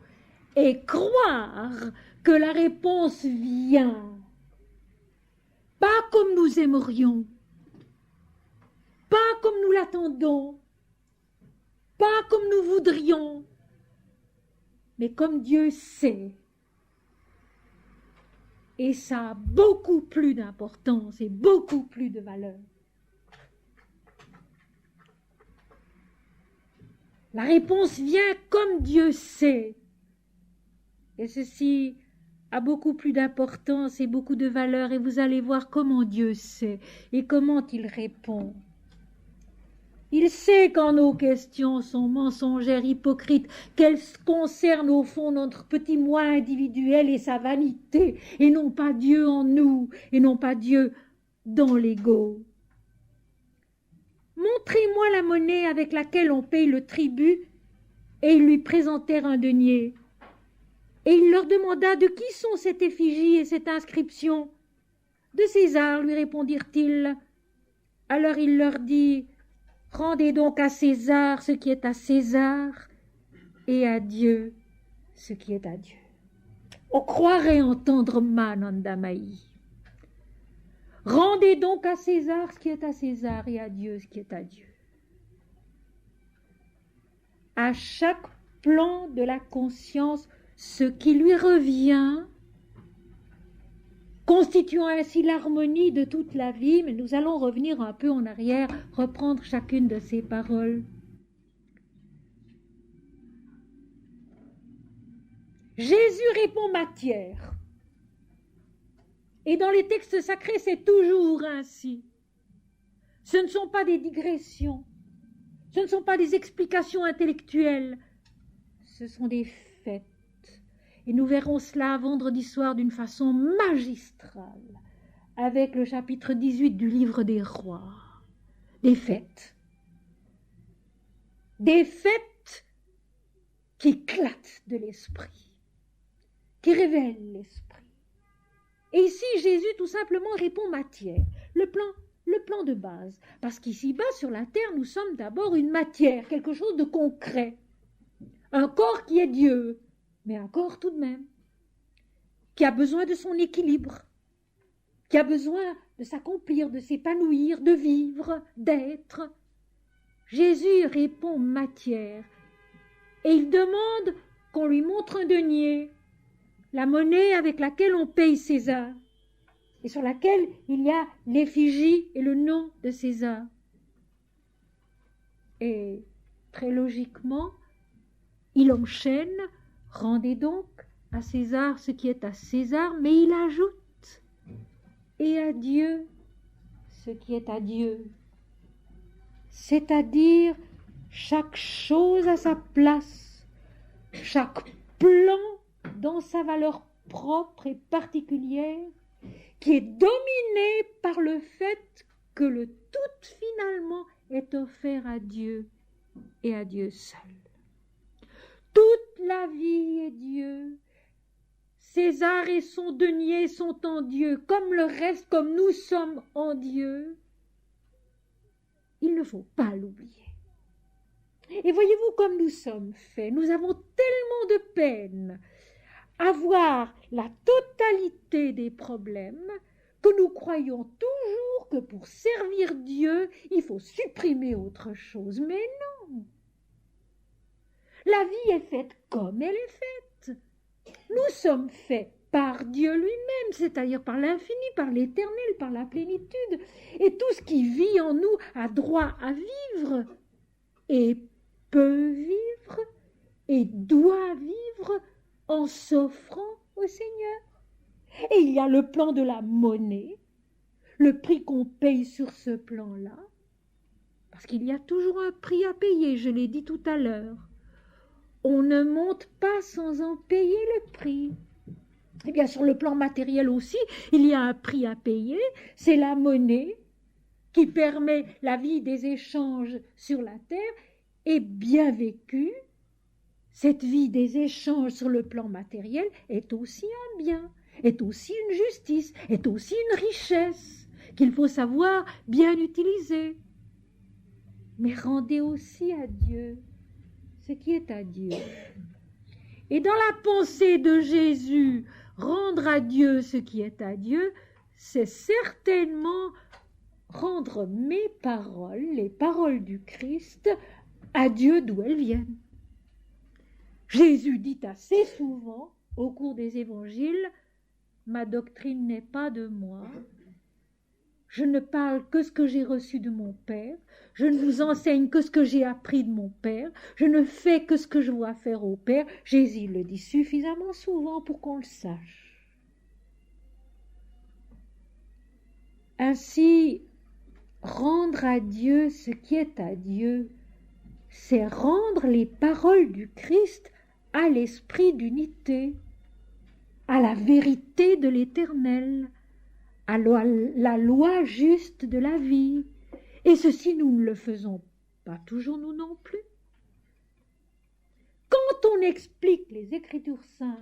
et croire que la réponse vient. Pas comme nous aimerions, pas comme nous l'attendons, pas comme nous voudrions, mais comme Dieu sait. Et ça a beaucoup plus d'importance et beaucoup plus de valeur. La réponse vient comme Dieu sait. Et ceci a beaucoup plus d'importance et beaucoup de valeur, et vous allez voir comment Dieu sait et comment il répond. Il sait quand nos questions sont mensongères, hypocrites, qu'elles concernent au fond notre petit moi individuel et sa vanité, et non pas Dieu en nous, et non pas Dieu dans l'ego. Montrez-moi la monnaie avec laquelle on paye le tribut, et ils lui présentèrent un denier. Et il leur demanda de qui sont cette effigie et cette inscription. De César, lui répondirent-ils. Alors il leur dit, rendez donc à César ce qui est à César, et à Dieu ce qui est à Dieu. On croirait entendre Manandamayi. Rendez donc à César ce qui est à César, et à Dieu ce qui est à Dieu. À chaque plan de la conscience, ce qui lui revient, constituant ainsi l'harmonie de toute la vie, mais nous allons revenir un peu en arrière, reprendre chacune de ces paroles. Jésus répond matière. Et dans les textes sacrés, c'est toujours ainsi. Ce ne sont pas des digressions, ce ne sont pas des explications intellectuelles, ce sont des faits. Et nous verrons cela vendredi soir d'une façon magistrale, avec le chapitre 18 du livre des rois. Des faits. Des faits qui éclatent de l'esprit, qui révèlent l'esprit. Et ici, Jésus tout simplement répond matière, le plan de base. Parce qu'ici-bas, sur la terre, nous sommes d'abord une matière, quelque chose de concret. Un corps qui est Dieu, mais un corps tout de même, qui a besoin de son équilibre, qui a besoin de s'accomplir, de s'épanouir, de vivre, d'être. Jésus répond matière, et il demande qu'on lui montre un denier, la monnaie avec laquelle on paye César, et sur laquelle il y a l'effigie et le nom de César. Et très logiquement, il enchaîne, rendez donc à César ce qui est à César, mais il ajoute, et à Dieu ce qui est à Dieu. C'est-à-dire chaque chose à sa place, chaque plan dans sa valeur propre et particulière, qui est dominé par le fait que le tout finalement est offert à Dieu et à Dieu seul. Toute la vie est Dieu. César et son denier sont en Dieu, comme le reste, comme nous sommes en Dieu. Il ne faut pas l'oublier. Et voyez-vous comme nous sommes faits, nous avons tellement de peine à voir la totalité des problèmes que nous croyons toujours que pour servir Dieu, il faut supprimer autre chose. Mais non! La vie est faite comme elle est faite. Nous sommes faits par Dieu lui-même, c'est-à-dire par l'infini, par l'éternel, par la plénitude. Et tout ce qui vit en nous a droit à vivre et peut vivre et doit vivre en s'offrant au Seigneur. Et il y a le plan de la monnaie, le prix qu'on paye sur ce plan-là, parce qu'il y a toujours un prix à payer, je l'ai dit tout à l'heure. On ne monte pas sans en payer le prix. Et bien sur le plan matériel aussi, il y a un prix à payer, c'est la monnaie qui permet la vie des échanges sur la terre, et bien vécue, cette vie des échanges sur le plan matériel est aussi un bien, est aussi une justice, est aussi une richesse qu'il faut savoir bien utiliser. Mais rendez aussi à Dieu ce qui est à Dieu. Et dans la pensée de Jésus, rendre à Dieu ce qui est à Dieu, c'est certainement rendre mes paroles, les paroles du Christ, à Dieu d'où elles viennent. Jésus dit assez souvent au cours des évangiles, « Ma doctrine n'est pas de moi, je ne parle que ce que j'ai reçu de mon Père, je ne vous enseigne que ce que j'ai appris de mon Père, je ne fais que ce que je vois faire au Père. » Jésus le dit suffisamment souvent pour qu'on le sache. Ainsi, rendre à Dieu ce qui est à Dieu, c'est rendre les paroles du Christ à l'esprit d'unité, à la vérité de l'Éternel, à la loi juste de la vie. Et ceci, nous ne le faisons pas toujours, nous non plus. Quand on explique les Écritures saintes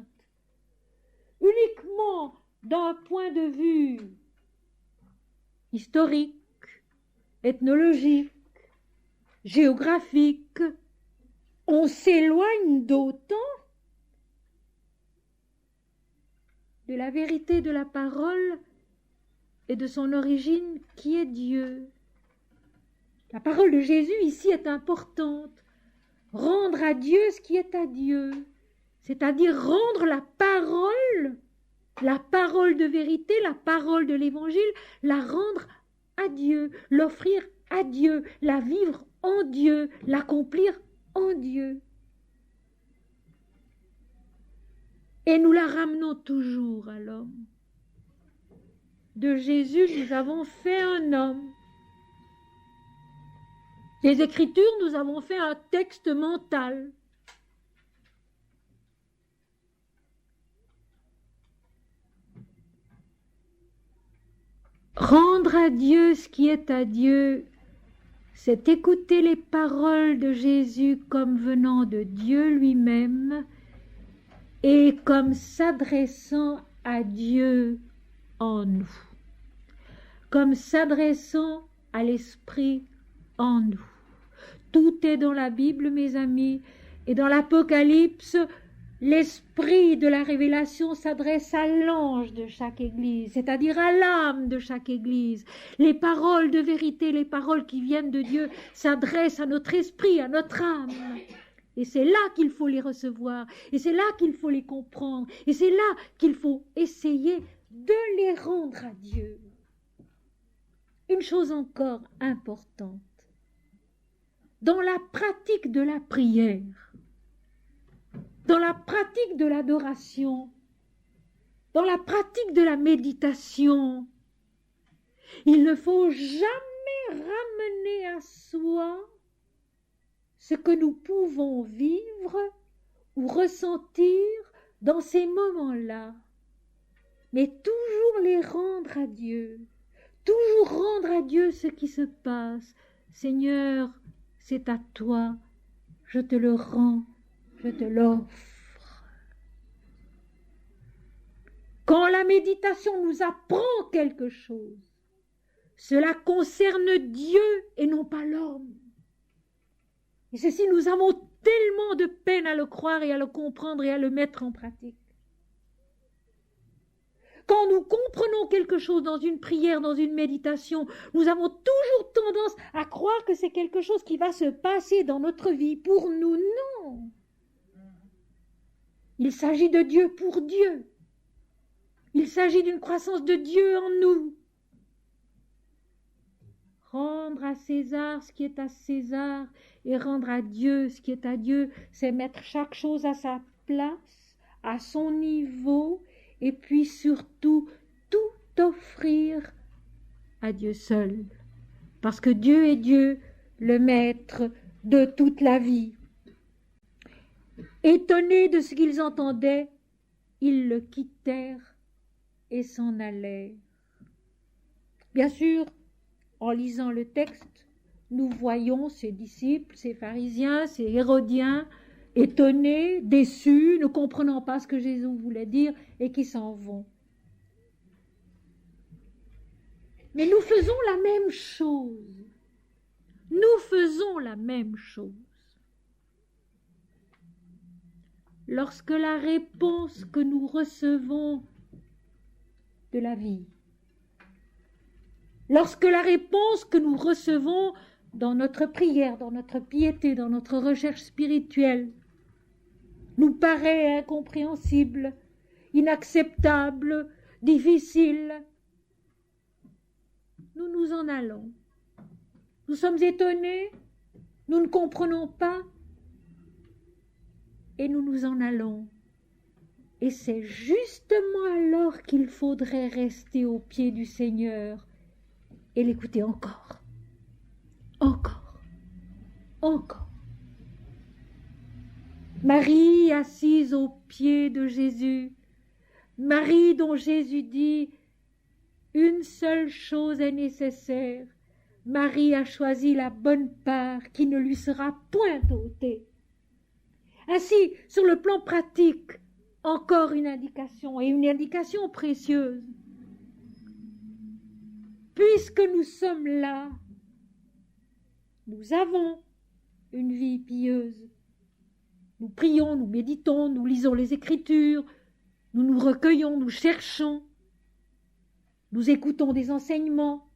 uniquement d'un point de vue historique, ethnologique, géographique, on s'éloigne d'autant de la vérité de la parole et de son origine qui est Dieu. La parole de Jésus ici est importante. Rendre à Dieu ce qui est à Dieu, c'est-à-dire rendre la parole de vérité, la parole de l'Évangile, la rendre à Dieu, l'offrir à Dieu, la vivre en Dieu, l'accomplir en Dieu. Et nous la ramenons toujours à l'homme. De Jésus, nous avons fait un homme. Les Écritures, nous avons fait un texte mental. Rendre à Dieu ce qui est à Dieu, c'est écouter les paroles de Jésus comme venant de Dieu lui-même et comme s'adressant à Dieu en nous, comme s'adressant à l'Esprit en nous. Tout est dans la Bible, mes amis, et dans l'Apocalypse, l'esprit de la révélation s'adresse à l'ange de chaque église, c'est-à-dire à l'âme de chaque église. Les paroles de vérité, les paroles qui viennent de Dieu s'adressent à notre esprit, à notre âme. Et c'est là qu'il faut les recevoir, et c'est là qu'il faut les comprendre, et c'est là qu'il faut essayer de les rendre à Dieu. Une chose encore importante, dans la pratique de la prière, dans la pratique de l'adoration, dans la pratique de la méditation, il ne faut jamais ramener à soi ce que nous pouvons vivre ou ressentir dans ces moments-là, mais toujours les rendre à Dieu, toujours rendre à Dieu ce qui se passe. Seigneur, c'est à toi, je te le rends, je te l'offre. Quand la méditation nous apprend quelque chose, cela concerne Dieu et non pas l'homme. Et ceci, nous avons tellement de peine à le croire et à le comprendre et à le mettre en pratique. Quand nous comprenons quelque chose dans une prière, dans une méditation, nous avons toujours tendance à croire que c'est quelque chose qui va se passer dans notre vie. Pour nous, non. Il s'agit de Dieu pour Dieu. Il s'agit d'une croissance de Dieu en nous. Rendre à César ce qui est à César et rendre à Dieu ce qui est à Dieu, c'est mettre chaque chose à sa place, à son niveau, et puis surtout tout offrir à Dieu seul, parce que Dieu est Dieu, le maître de toute la vie. Étonnés de ce qu'ils entendaient, ils le quittèrent et s'en allèrent. Bien sûr, en lisant le texte, nous voyons ces disciples, ces pharisiens, ces hérodiens, étonnés, déçus, ne comprenant pas ce que Jésus voulait dire et qui s'en vont. Mais nous faisons la même chose. Nous faisons la même chose. Lorsque la réponse que nous recevons de la vie, lorsque la réponse que nous recevons dans notre prière, dans notre piété, dans notre recherche spirituelle, nous paraît incompréhensible, inacceptable, difficile, nous nous en allons. Nous sommes étonnés, nous ne comprenons pas, et nous nous en allons. Et c'est justement alors qu'il faudrait rester aux pieds du Seigneur et l'écouter encore, encore, encore. Marie assise aux pieds de Jésus, Marie dont Jésus dit « Une seule chose est nécessaire, Marie a choisi la bonne part qui ne lui sera point ôtée. » Ainsi, sur le plan pratique, encore une indication, et une indication précieuse. Puisque nous sommes là, nous avons une vie pieuse. Nous prions, nous méditons, nous lisons les Écritures, nous nous recueillons, nous cherchons, nous écoutons des enseignements.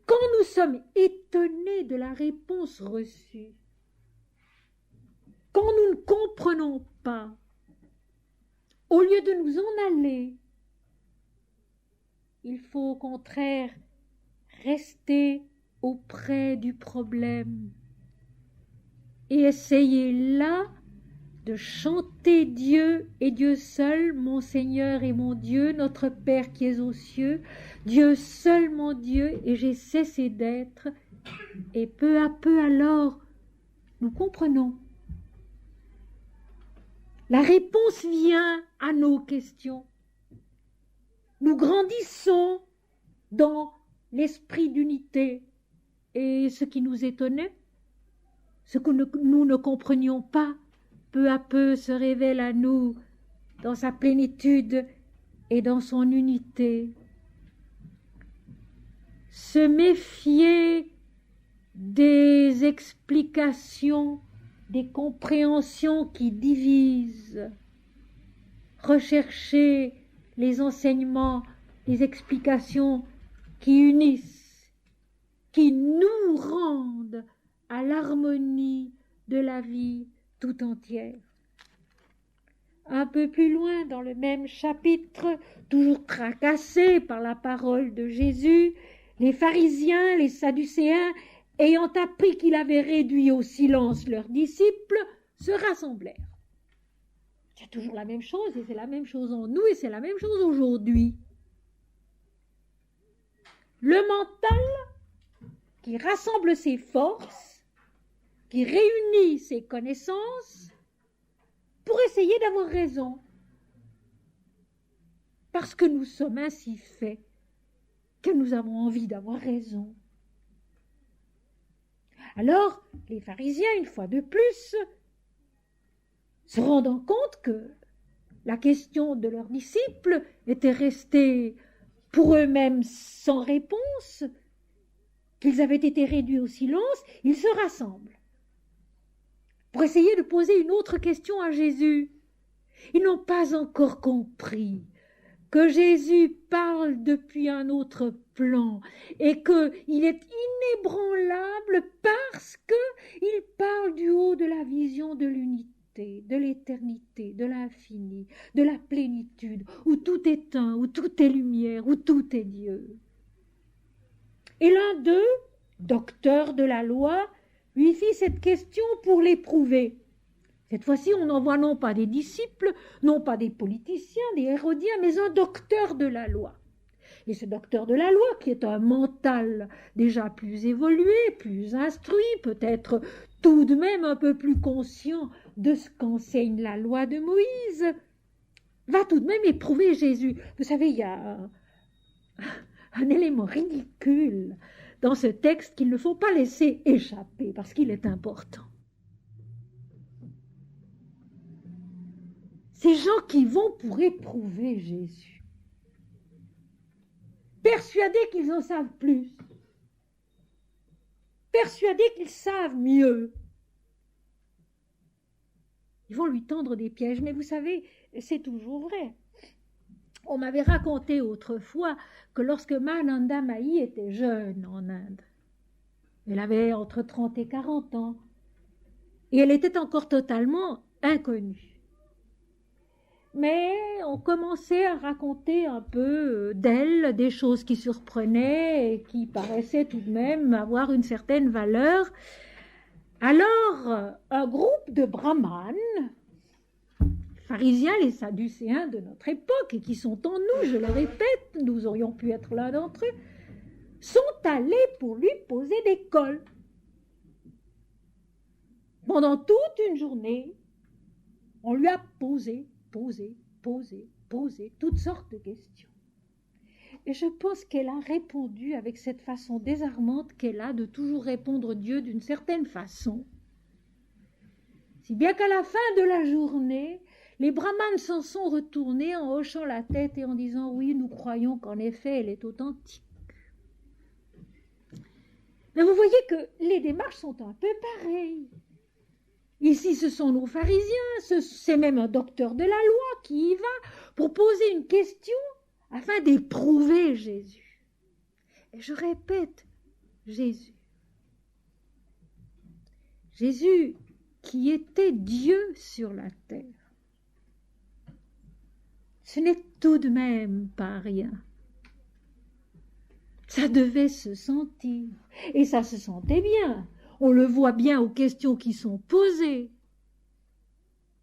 Quand nous sommes étonnés de la réponse reçue, quand nous ne comprenons pas, au lieu de nous en aller, il faut au contraire rester auprès du problème et essayer là de chanter Dieu et Dieu seul, mon Seigneur et mon Dieu, notre Père qui es aux cieux, Dieu seul mon Dieu, et j'ai cessé d'être, et peu à peu alors, nous comprenons. La réponse vient à nos questions. Nous grandissons dans l'esprit d'unité. Et ce qui nous étonnait, ce que nous ne comprenions pas, peu à peu se révèle à nous dans sa plénitude et dans son unité. Se méfier des explications, des compréhensions qui divisent, rechercher les enseignements, les explications qui unissent, qui nous rendent à l'harmonie de la vie tout entière. Un peu plus loin, dans le même chapitre, toujours tracassés par la parole de Jésus, les pharisiens, les sadducéens, ayant appris qu'il avait réduit au silence leurs disciples, se rassemblèrent. C'est toujours la même chose, et c'est la même chose en nous, et c'est la même chose aujourd'hui. Le mental qui rassemble ses forces, qui réunit ses connaissances pour essayer d'avoir raison. Parce que nous sommes ainsi faits que nous avons envie d'avoir raison. Alors, les pharisiens, une fois de plus, se rendant compte que la question de leurs disciples était restée pour eux-mêmes sans réponse, qu'ils avaient été réduits au silence, ils se rassemblent pour essayer de poser une autre question à Jésus. Ils n'ont pas encore compris que Jésus parle depuis un autre plan et qu'il est inébranlable parce qu'il parle du haut de la vision de l'unité, de l'éternité, de l'infini, de la plénitude, où tout est un, où tout est lumière, où tout est Dieu. Et l'un d'eux, docteur de la loi, lui fit cette question pour l'éprouver. Cette fois-ci, on n'envoie non pas des disciples, non pas des politiciens, des hérodiens, mais un docteur de la loi. Et ce docteur de la loi, qui est un mental déjà plus évolué, plus instruit, peut-être tout de même un peu plus conscient de ce qu'enseigne la loi de Moïse, va tout de même éprouver Jésus. Vous savez, il y a un élément ridicule dans ce texte qu'il ne faut pas laisser échapper parce qu'il est important. Ces gens qui vont pour éprouver Jésus, persuadés qu'ils en savent plus, persuadés qu'ils savent mieux, ils vont lui tendre des pièges. Mais vous savez, c'est toujours vrai. On m'avait raconté autrefois que lorsque Mahananda Mahi était jeune en Inde, elle avait entre 30 et 40 ans, et elle était encore totalement inconnue. Mais on commençait à raconter un peu d'elle des choses qui surprenaient et qui paraissaient tout de même avoir une certaine valeur. Alors, un groupe de brahmanes, pharisiens, les sadducéens de notre époque, et qui sont en nous, je le répète, nous aurions pu être l'un d'entre eux, sont allés pour lui poser des cols. Pendant toute une journée, on lui a posé toutes sortes de questions. Et je pense qu'elle a répondu avec cette façon désarmante qu'elle a de toujours répondre Dieu d'une certaine façon. Si bien qu'à la fin de la journée, les brahmanes s'en sont retournés en hochant la tête et en disant « Oui, nous croyons qu'en effet, elle est authentique. » Mais vous voyez que les démarches sont un peu pareilles. Ici, ce sont nos pharisiens, c'est même un docteur de la loi qui y va pour poser une question afin d'éprouver Jésus. Et je répète, Jésus. Jésus qui était Dieu sur la terre. Ce n'est tout de même pas rien. Ça devait se sentir, et ça se sentait bien. On le voit bien aux questions qui sont posées.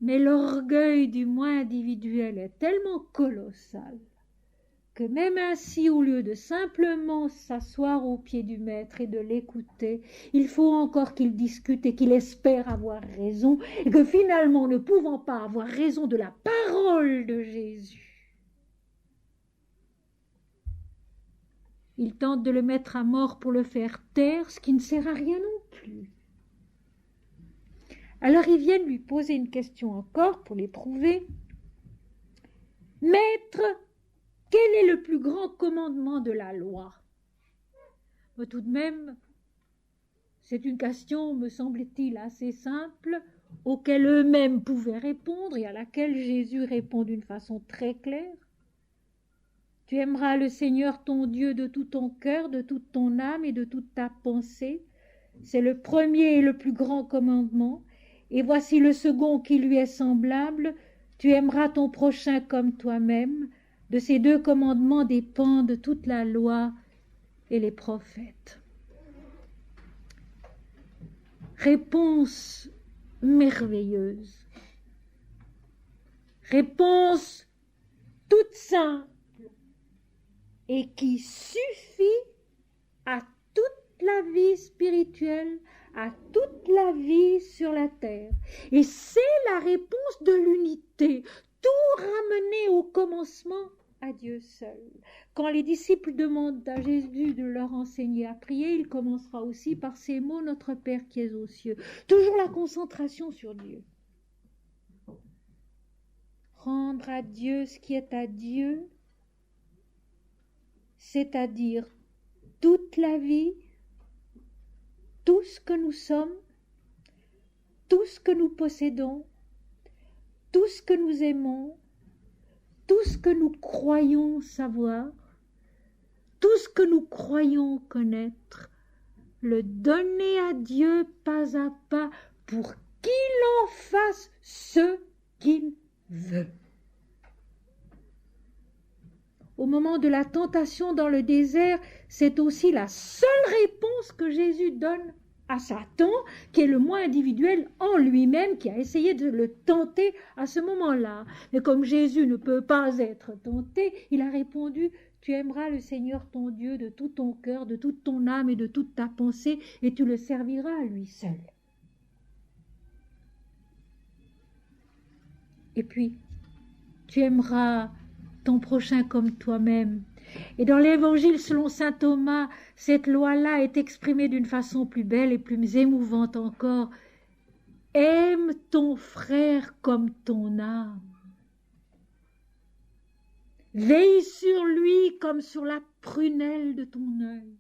Mais l'orgueil du moi individuel est tellement colossal que même ainsi, au lieu de simplement s'asseoir au pied du maître et de l'écouter, il faut encore qu'il discute et qu'il espère avoir raison, et que finalement, ne pouvant pas avoir raison de la parole de Jésus, il tente de le mettre à mort pour le faire taire, ce qui ne sert à rien non plus. Alors ils viennent lui poser une question encore pour l'éprouver. « Maître, quel est le plus grand commandement de la loi ?» Mais tout de même, c'est une question, me semble-t-il, assez simple, auquel eux-mêmes pouvaient répondre et à laquelle Jésus répond d'une façon très claire. Tu aimeras le Seigneur ton Dieu de tout ton cœur, de toute ton âme et de toute ta pensée. C'est le premier et le plus grand commandement. Et voici le second qui lui est semblable. Tu aimeras ton prochain comme toi-même. De ces deux commandements dépendent toute la loi et les prophètes. Réponse merveilleuse. Réponse toute simple et qui suffit à toute la vie spirituelle, à toute la vie sur la terre. Et c'est la réponse de l'unité, tout ramené au commencement à Dieu seul. Quand les disciples demandent à Jésus de leur enseigner à prier, il commencera aussi par ces mots, notre Père qui es aux cieux. Toujours la concentration sur Dieu. Rendre à Dieu ce qui est à Dieu, c'est-à-dire toute la vie, tout ce que nous sommes, tout ce que nous possédons, tout ce que nous aimons, tout ce que nous croyons savoir, tout ce que nous croyons connaître, le donner à Dieu pas à pas pour qu'il en fasse ce qu'il veut. Au moment de la tentation dans le désert, c'est aussi la seule réponse que Jésus donne à Satan, qui est le moi individuel en lui-même, qui a essayé de le tenter à ce moment-là. Mais comme Jésus ne peut pas être tenté, il a répondu « Tu aimeras le Seigneur ton Dieu de tout ton cœur, de toute ton âme et de toute ta pensée, et tu le serviras à lui seul. Et puis, tu aimeras ton prochain comme toi-même. Et dans l'évangile selon saint Thomas, cette loi-là est exprimée d'une façon plus belle et plus émouvante encore. Aime ton frère comme ton âme. Veille sur lui comme sur la prunelle de ton œil.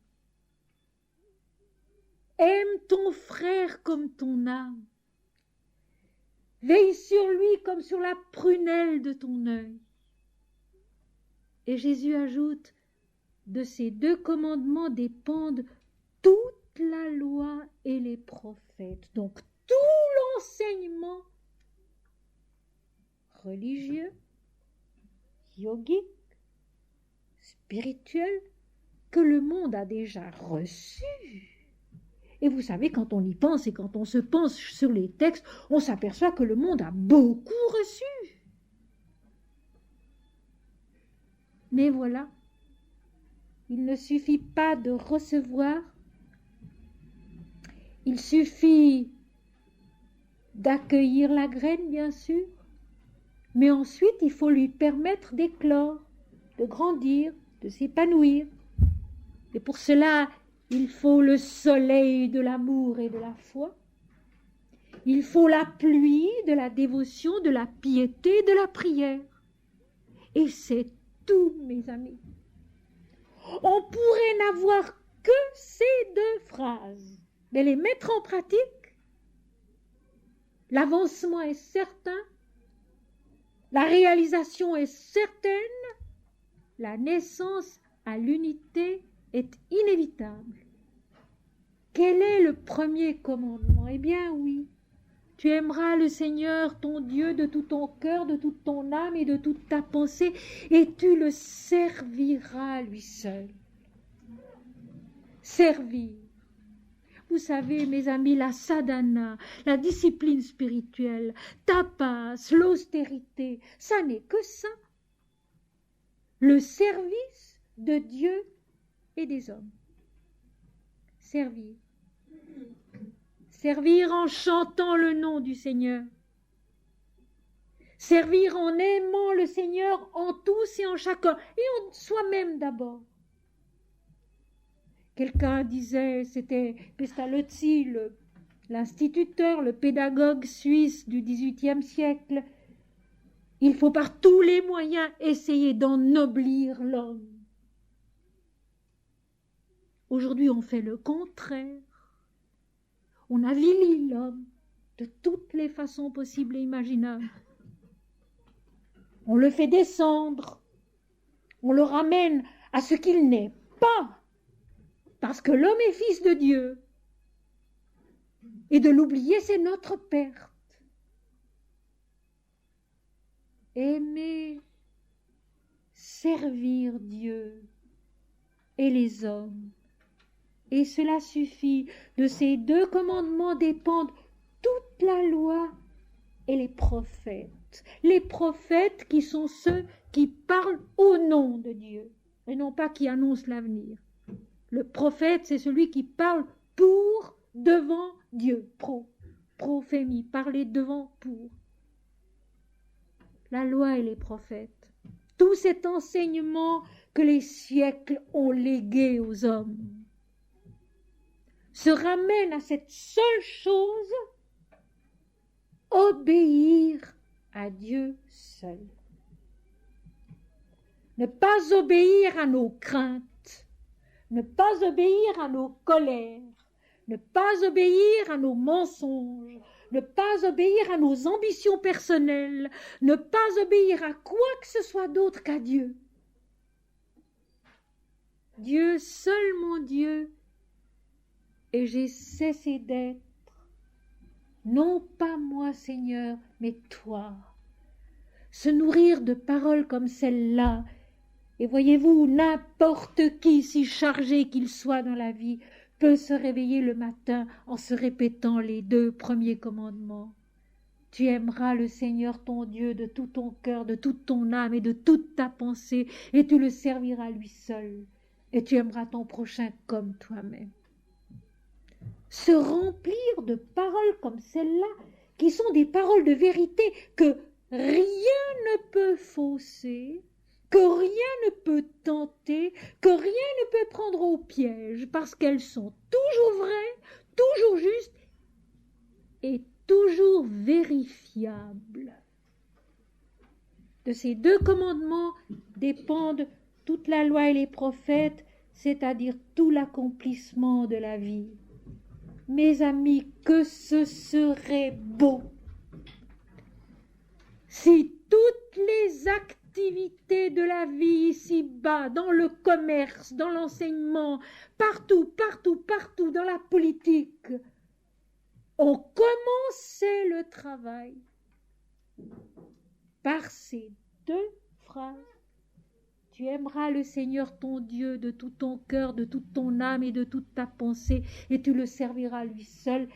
Aime ton frère comme ton âme. Veille sur lui comme sur la prunelle de ton œil. Et Jésus ajoute, de ces 2 commandements dépendent toute la loi et les prophètes. Donc tout l'enseignement religieux, yogique, spirituel, que le monde a déjà reçu. Et vous savez, quand on y pense et quand on se penche sur les textes, on s'aperçoit que le monde a beaucoup reçu. Mais voilà, il ne suffit pas de recevoir, il suffit d'accueillir la graine, bien sûr, mais ensuite il faut lui permettre d'éclore, de grandir, de s'épanouir. Et pour cela, il faut le soleil de l'amour et de la foi. Il faut la pluie de la dévotion, de la piété, de la prière. Et c'est tout, mes amis. On pourrait n'avoir que ces 2 phrases, mais les mettre en pratique, l'avancement est certain, la réalisation est certaine, la naissance à l'unité est inévitable. Quel est le premier commandement? Eh bien oui, tu aimeras le Seigneur ton Dieu de tout ton cœur, de toute ton âme et de toute ta pensée, et tu le serviras lui seul. Servir. Vous savez, mes amis, la sadhana, la discipline spirituelle, tapas, l'austérité, ça n'est que ça. Le service de Dieu et des hommes. Servir. Servir en chantant le nom du Seigneur. Servir en aimant le Seigneur en tous et en chacun, et en soi-même d'abord. Quelqu'un disait, c'était Pestalozzi, l'instituteur, le pédagogue suisse du XVIIIe siècle, il faut par tous les moyens essayer d'ennoblir l'homme. Aujourd'hui, on fait le contraire. On avilit l'homme de toutes les façons possibles et imaginables. On le fait descendre. On le ramène à ce qu'il n'est pas. Parce que l'homme est fils de Dieu. Et de l'oublier, c'est notre perte. Aimer, servir Dieu et les hommes. Et cela suffit. De ces 2 commandements dépendent toute la loi et les prophètes. Les prophètes qui sont ceux qui parlent au nom de Dieu et non pas qui annoncent l'avenir. Le prophète, c'est celui qui parle pour, devant Dieu. Prophémie, parler devant, pour. La loi et les prophètes. Tout cet enseignement que les siècles ont légué aux hommes se ramène à cette seule chose, obéir à Dieu seul. Ne pas obéir à nos craintes, ne pas obéir à nos colères, ne pas obéir à nos mensonges, ne pas obéir à nos ambitions personnelles, ne pas obéir à quoi que ce soit d'autre qu'à Dieu. Dieu seul, mon Dieu, et j'ai cessé d'être, non pas moi, Seigneur, mais toi. Se nourrir de paroles comme celle-là, et voyez-vous, n'importe qui, si chargé qu'il soit dans la vie, peut se réveiller le matin en se répétant les 2 premiers commandements. Tu aimeras le Seigneur ton Dieu de tout ton cœur, de toute ton âme et de toute ta pensée, et tu le serviras lui seul, et tu aimeras ton prochain comme toi-même. Se remplir de paroles comme celles-là, qui sont des paroles de vérité que rien ne peut fausser, que rien ne peut tenter, que rien ne peut prendre au piège, parce qu'elles sont toujours vraies, toujours justes et toujours vérifiables. De ces deux commandements dépendent toute la loi et les prophètes, c'est-à-dire tout l'accomplissement de la vie. Mes amis, que ce serait beau si toutes les activités de la vie ici-bas, dans le commerce, dans l'enseignement, partout, dans la politique, on commençait le travail par ces deux phrases. Tu aimeras le Seigneur ton Dieu de tout ton cœur, de toute ton âme et de toute ta pensée, et tu le serviras lui seul,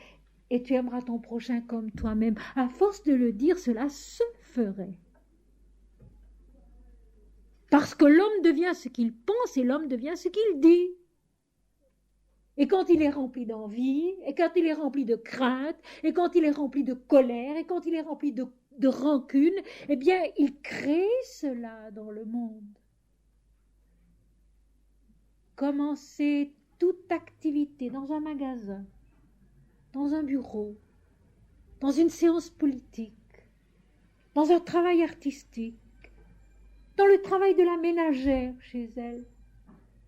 et tu aimeras ton prochain comme toi-même. À force de le dire, cela se ferait. Parce que l'homme devient ce qu'il pense et l'homme devient ce qu'il dit. Et quand il est rempli d'envie, et quand il est rempli de crainte, et quand il est rempli de colère, et quand il est rempli de rancune, eh bien, il crée cela dans le monde. Commencer toute activité dans un magasin, dans un bureau, dans une séance politique, dans un travail artistique, dans le travail de la ménagère chez elle,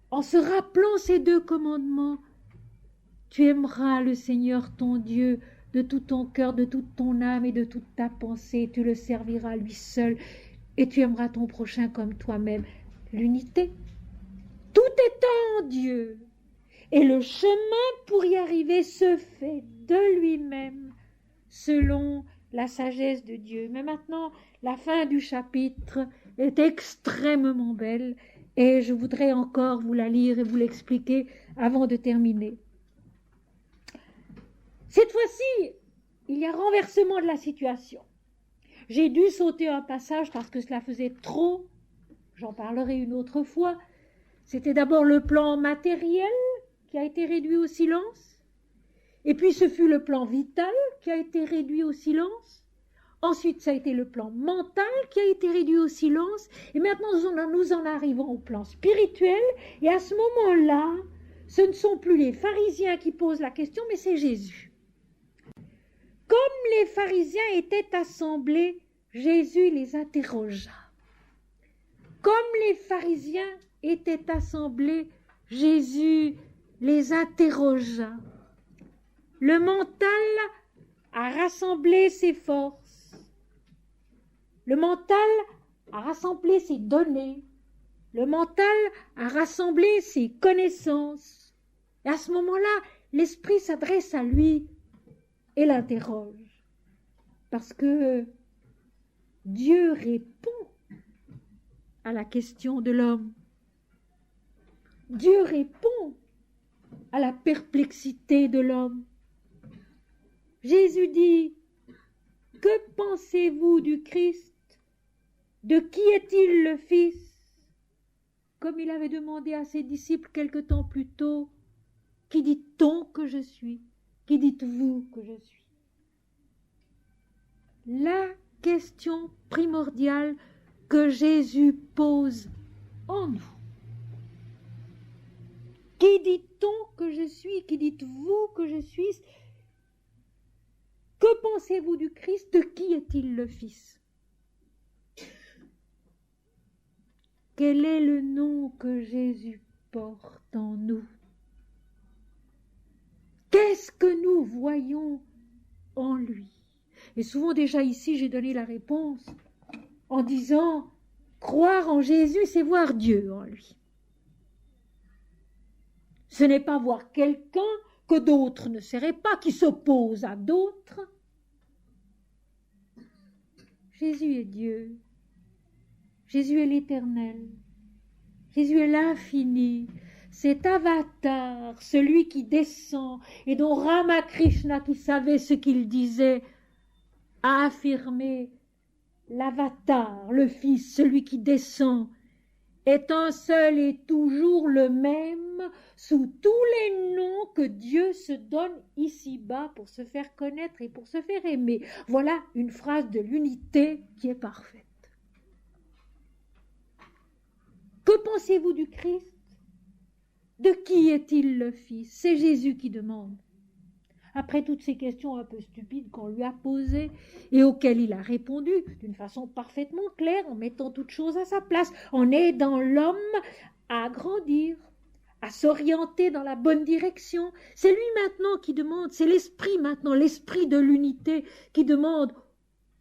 en se rappelant ces deux commandements. Tu aimeras le Seigneur ton Dieu de tout ton cœur, de toute ton âme et de toute ta pensée. Tu le serviras lui seul et tu aimeras ton prochain comme toi-même. L'unité. Tout est en Dieu. Et le chemin pour y arriver se fait de lui-même, selon la sagesse de Dieu. Mais maintenant, la fin du chapitre est extrêmement belle et je voudrais encore vous la lire et vous l'expliquer avant de terminer. Cette fois-ci, il y a renversement de la situation. J'ai dû sauter un passage parce que cela faisait trop. J'en parlerai une autre fois. C'était d'abord le plan matériel qui a été réduit au silence. Et puis ce fut le plan vital qui a été réduit au silence. Ensuite, ça a été le plan mental qui a été réduit au silence. Et maintenant, nous en arrivons au plan spirituel. Et à ce moment-là, ce ne sont plus les pharisiens qui posent la question, mais c'est Jésus. Comme les pharisiens étaient assemblés, Jésus les interrogea. Comme les pharisiens étaient assemblés, Jésus les interrogea. Le mental a rassemblé ses forces. Le mental a rassemblé ses données. Le mental a rassemblé ses connaissances. Et à ce moment-là, l'esprit s'adresse à lui et l'interroge. Parce que Dieu répond à la question de l'homme. Dieu répond à la perplexité de l'homme. Jésus dit, « Que pensez-vous du Christ? De qui est-il le Fils ?» Comme il avait demandé à ses disciples quelque temps plus tôt, « Qui dit-on que je suis? Qui dites-vous que je suis ?» La question primordiale que Jésus pose en nous. Qui dit-on que je suis? Qui dites-vous que je suis? Que pensez-vous du Christ? De qui est-il le Fils? Quel est le nom que Jésus porte en nous? Qu'est-ce que nous voyons en lui? Et souvent déjà ici, j'ai donné la réponse en disant, croire en Jésus, c'est voir Dieu en lui. Ce n'est pas voir quelqu'un que d'autres ne seraient pas, qui s'oppose à d'autres. Jésus est Dieu. Jésus est l'Éternel. Jésus est l'infini. Cet avatar, celui qui descend et dont Ramakrishna, qui savait ce qu'il disait, a affirmé l'avatar, le Fils, celui qui descend, est un seul et toujours le même sous tous les noms que Dieu se donne ici-bas pour se faire connaître et pour se faire aimer. Voilà une phrase de l'unité qui est parfaite. Que pensez-vous du Christ? De qui est-il le Fils? C'est Jésus qui demande. Après toutes ces questions un peu stupides qu'on lui a posées et auxquelles il a répondu d'une façon parfaitement claire, en mettant toutes choses à sa place, en aidant l'homme à grandir, à s'orienter dans la bonne direction. C'est lui maintenant qui demande, c'est l'esprit maintenant, l'esprit de l'unité qui demande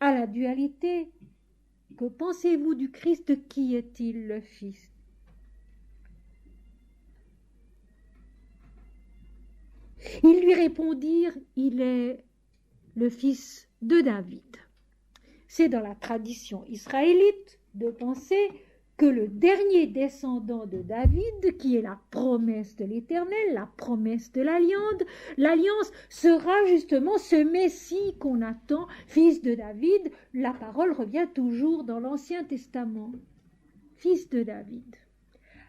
à la dualité. Que pensez-vous du Christ? De qui est-il le Fils? Ils lui répondirent, il est le fils de David. C'est dans la tradition israélite de penser que le dernier descendant de David, qui est la promesse de l'Éternel, la promesse de l'alliance, sera justement ce Messie qu'on attend, fils de David. La parole revient toujours dans l'Ancien Testament. Fils de David.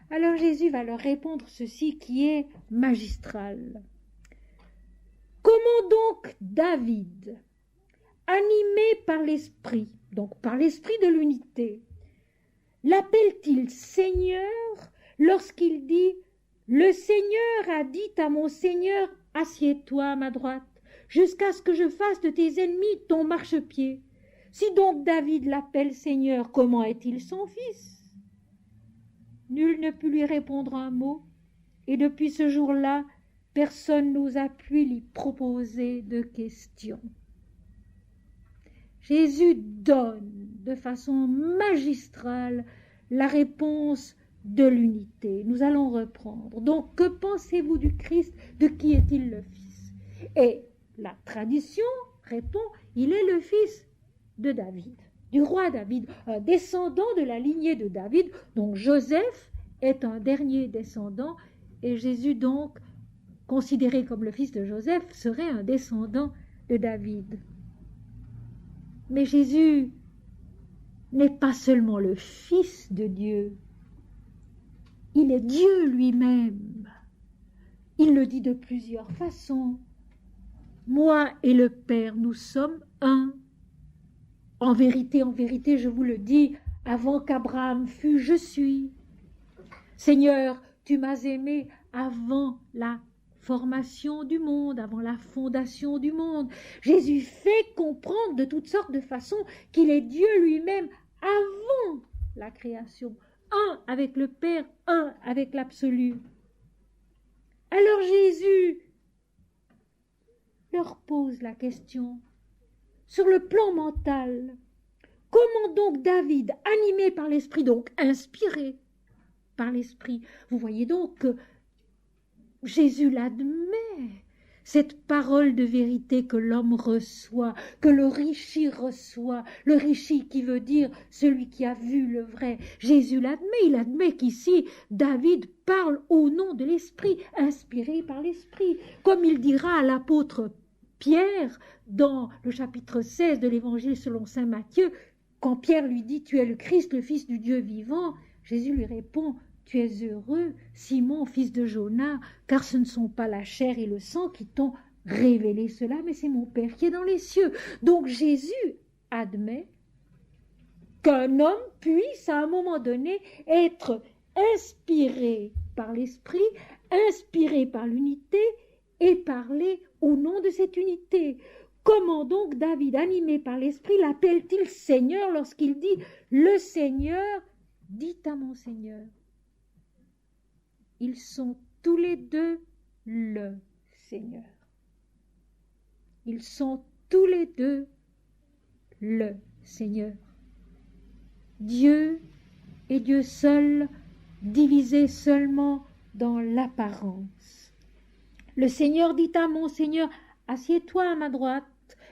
Alors Jésus va leur répondre ceci qui est magistral. Comment donc David, animé par l'Esprit, donc par l'Esprit de l'unité, l'appelle-t-il Seigneur lorsqu'il dit « Le Seigneur a dit à mon Seigneur, assieds-toi à ma droite, jusqu'à ce que je fasse de tes ennemis ton marchepied. » Si donc David l'appelle Seigneur, comment est-il son fils? Nul ne put lui répondre un mot, et depuis ce jour-là, personne n'osa plus lui proposer de questions. Jésus donne de façon magistrale la réponse de l'unité. Nous allons reprendre. Donc, que pensez-vous du Christ? De qui est-il le Fils? Et la tradition répond, il est le fils de David, du roi David, un descendant de la lignée de David, dont Joseph est un dernier descendant, et Jésus donc, considéré comme le fils de Joseph, serait un descendant de David. Mais Jésus n'est pas seulement le Fils de Dieu, il est Dieu lui-même. Il le dit de plusieurs façons. Moi et le Père, nous sommes un. En vérité, je vous le dis, avant qu'Abraham fût, je suis. Seigneur, tu m'as aimé avant la formation du monde, avant la fondation du monde. Jésus fait comprendre de toutes sortes de façons qu'il est Dieu lui-même avant la création, un avec le Père, un avec l'absolu. Alors Jésus leur pose la question sur le plan mental. Comment donc David, animé par l'Esprit, donc inspiré par l'Esprit, vous voyez donc que Jésus l'admet, cette parole de vérité que l'homme reçoit, que le richi reçoit, le richi qui veut dire celui qui a vu le vrai. Jésus l'admet, il admet qu'ici David parle au nom de l'Esprit, inspiré par l'Esprit, comme il dira à l'apôtre Pierre dans le chapitre 16 de l'Évangile selon saint Matthieu, quand Pierre lui dit « Tu es le Christ, le Fils du Dieu vivant », Jésus lui répond « Tu es heureux, Simon, fils de Jonas, car ce ne sont pas la chair et le sang qui t'ont révélé cela, mais c'est mon Père qui est dans les cieux. » Donc Jésus admet qu'un homme puisse à un moment donné être inspiré par l'Esprit, inspiré par l'unité et parler au nom de cette unité. Comment donc David, animé par l'Esprit, l'appelle-t-il Seigneur lorsqu'il dit « Le Seigneur dit à mon Seigneur ». Ils sont tous les deux le Seigneur. Ils sont tous les deux le Seigneur. Dieu et Dieu seul, divisé seulement dans l'apparence. Le Seigneur dit à mon Seigneur, assieds-toi à ma droite.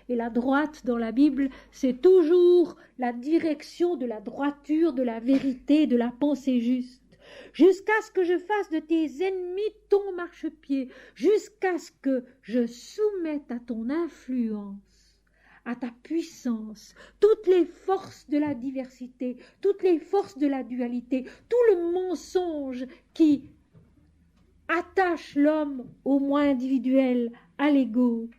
Et la droite dans la Bible, c'est toujours la direction de la droiture, de la vérité, de la pensée juste. Jusqu'à ce que je fasse de tes ennemis ton marchepied, jusqu'à ce que je soumette à ton influence. à ta puissance, toutes les forces de la diversité, toutes les forces de la dualité, tout le mensonge qui attache l'homme au moi individuel, à l'ego,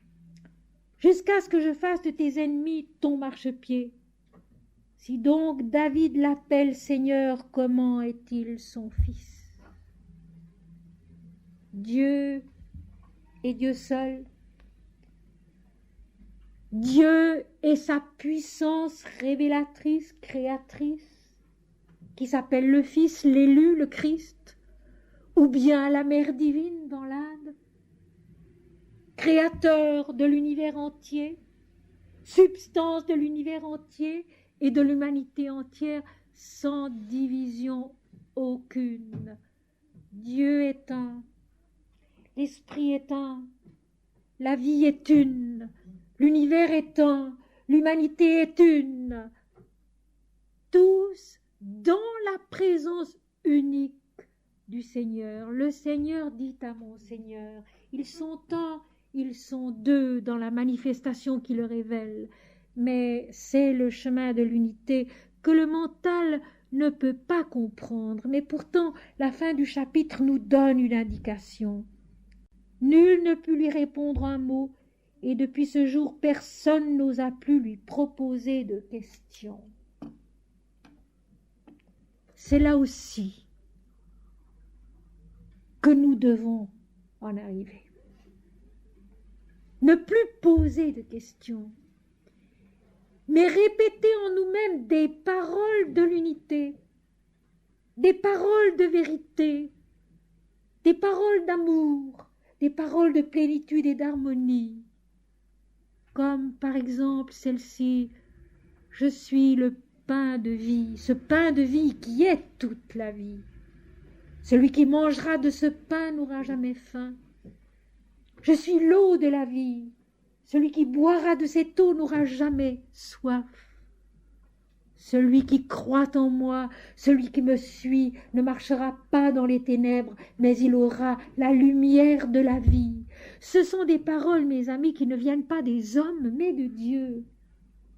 jusqu'à ce que je fasse de tes ennemis ton marchepied. Si donc David l'appelle Seigneur, comment est-il son fils? Dieu est Dieu seul. Dieu est sa puissance révélatrice, créatrice, qui s'appelle le Fils, l'élu, le Christ, ou bien la Mère divine dans l'Inde, créateur de l'univers entier, substance de l'univers entier et de l'humanité entière, sans division aucune. Dieu est un, l'esprit est un, la vie est une, l'univers est un, l'humanité est une. Tous dans la présence unique du Seigneur. Le Seigneur dit à mon Seigneur, ils sont un, ils sont deux dans la manifestation qui le révèle, mais c'est le chemin de l'unité que le mental ne peut pas comprendre. Mais pourtant, la fin du chapitre nous donne une indication. Nul ne put lui répondre un mot, et depuis ce jour, personne n'osa plus lui proposer de questions. C'est là aussi que nous devons en arriver. Ne plus poser de questions, mais répéter en nous-mêmes des paroles de l'unité, des paroles de vérité, des paroles d'amour, des paroles de plénitude et d'harmonie, comme par exemple celle-ci, « Je suis le pain de vie », ce pain de vie qui est toute la vie. Celui qui mangera de ce pain n'aura jamais faim. Je suis l'eau de la vie. Celui qui boira de cette eau n'aura jamais soif. Celui qui croit en moi, celui qui me suit, ne marchera pas dans les ténèbres, mais il aura la lumière de la vie. Ce sont des paroles, mes amis, qui ne viennent pas des hommes, mais de Dieu.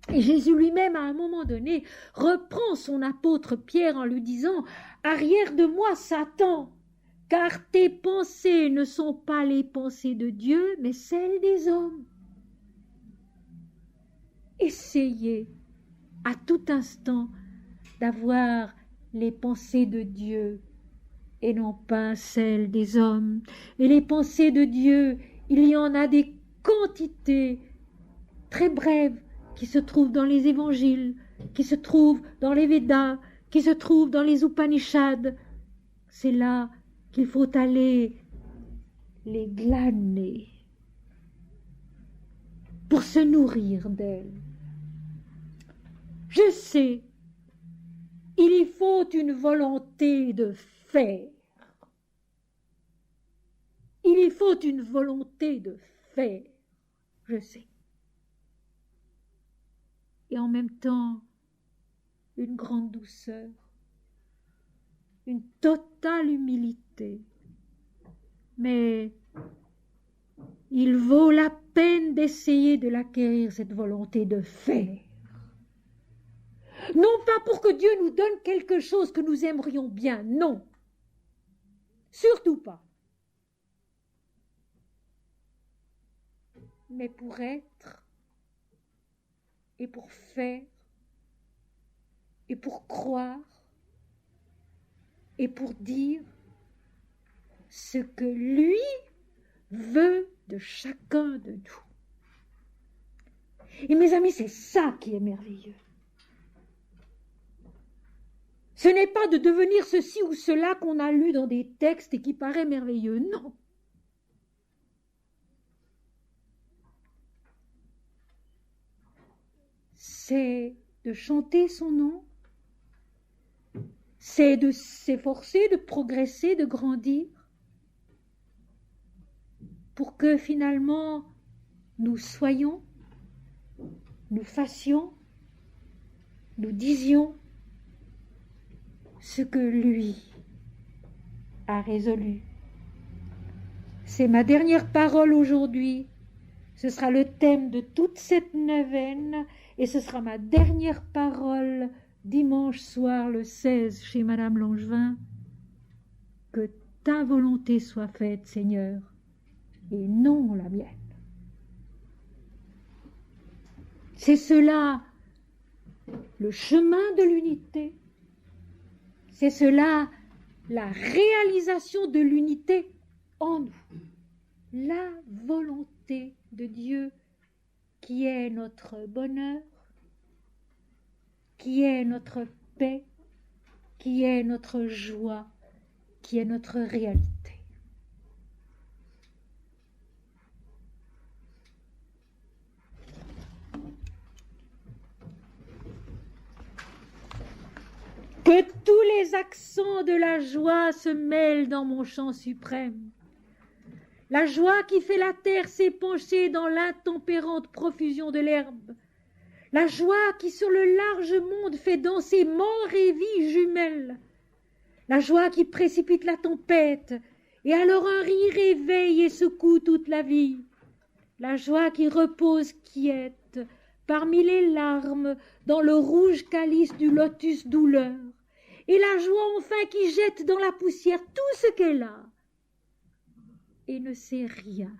Et Jésus lui-même, à un moment donné, reprend son apôtre Pierre en lui disant « Arrière de moi, Satan, car tes pensées ne sont pas les pensées de Dieu, mais celles des hommes. » Essayez à tout instant d'avoir les pensées de Dieu et non pas celles des hommes. Et les pensées de Dieu, il y en a des quantités très brèves qui se trouvent dans les évangiles, qui se trouvent dans les Védas, qui se trouvent dans les Upanishads. C'est là qu'il faut aller les glaner pour se nourrir d'elles. Je sais, il y faut une volonté de faire. Il y faut une volonté de faire, je sais. Et en même temps, une grande douceur, une totale humilité. Mais il vaut la peine d'essayer de l'acquérir, cette volonté de faire. Non pas pour que Dieu nous donne quelque chose que nous aimerions bien, non. Surtout pas. Mais pour être et pour faire et pour croire et pour dire ce que lui veut de chacun de nous. Et mes amis, c'est ça qui est merveilleux. Ce n'est pas de devenir ceci ou cela qu'on a lu dans des textes et qui paraît merveilleux, non. C'est de chanter son nom, c'est de s'efforcer, de progresser, de grandir, pour que finalement nous soyons, nous fassions, nous disions ce que lui a résolu. C'est ma dernière parole aujourd'hui. Ce sera le thème de toute cette neuvaine et ce sera ma dernière parole dimanche soir le 16 chez Madame Langevin. Que ta volonté soit faite, Seigneur, et non la mienne. C'est cela le chemin de l'unité. C'est cela la réalisation de l'unité en nous. La volonté de Dieu qui est notre bonheur, qui est notre paix, qui est notre joie, qui est notre réalité. Que tous les accents de la joie se mêlent dans mon chant suprême. La joie qui fait la terre s'épancher dans l'intempérante profusion de l'herbe. La joie qui sur le large monde fait danser mort et vie jumelles. La joie qui précipite la tempête, et alors un rire éveille et secoue toute la vie. La joie qui repose quiète parmi les larmes dans le rouge calice du lotus douleur. Et la joie enfin qui jette dans la poussière tout ce qu'elle a et ne sait rien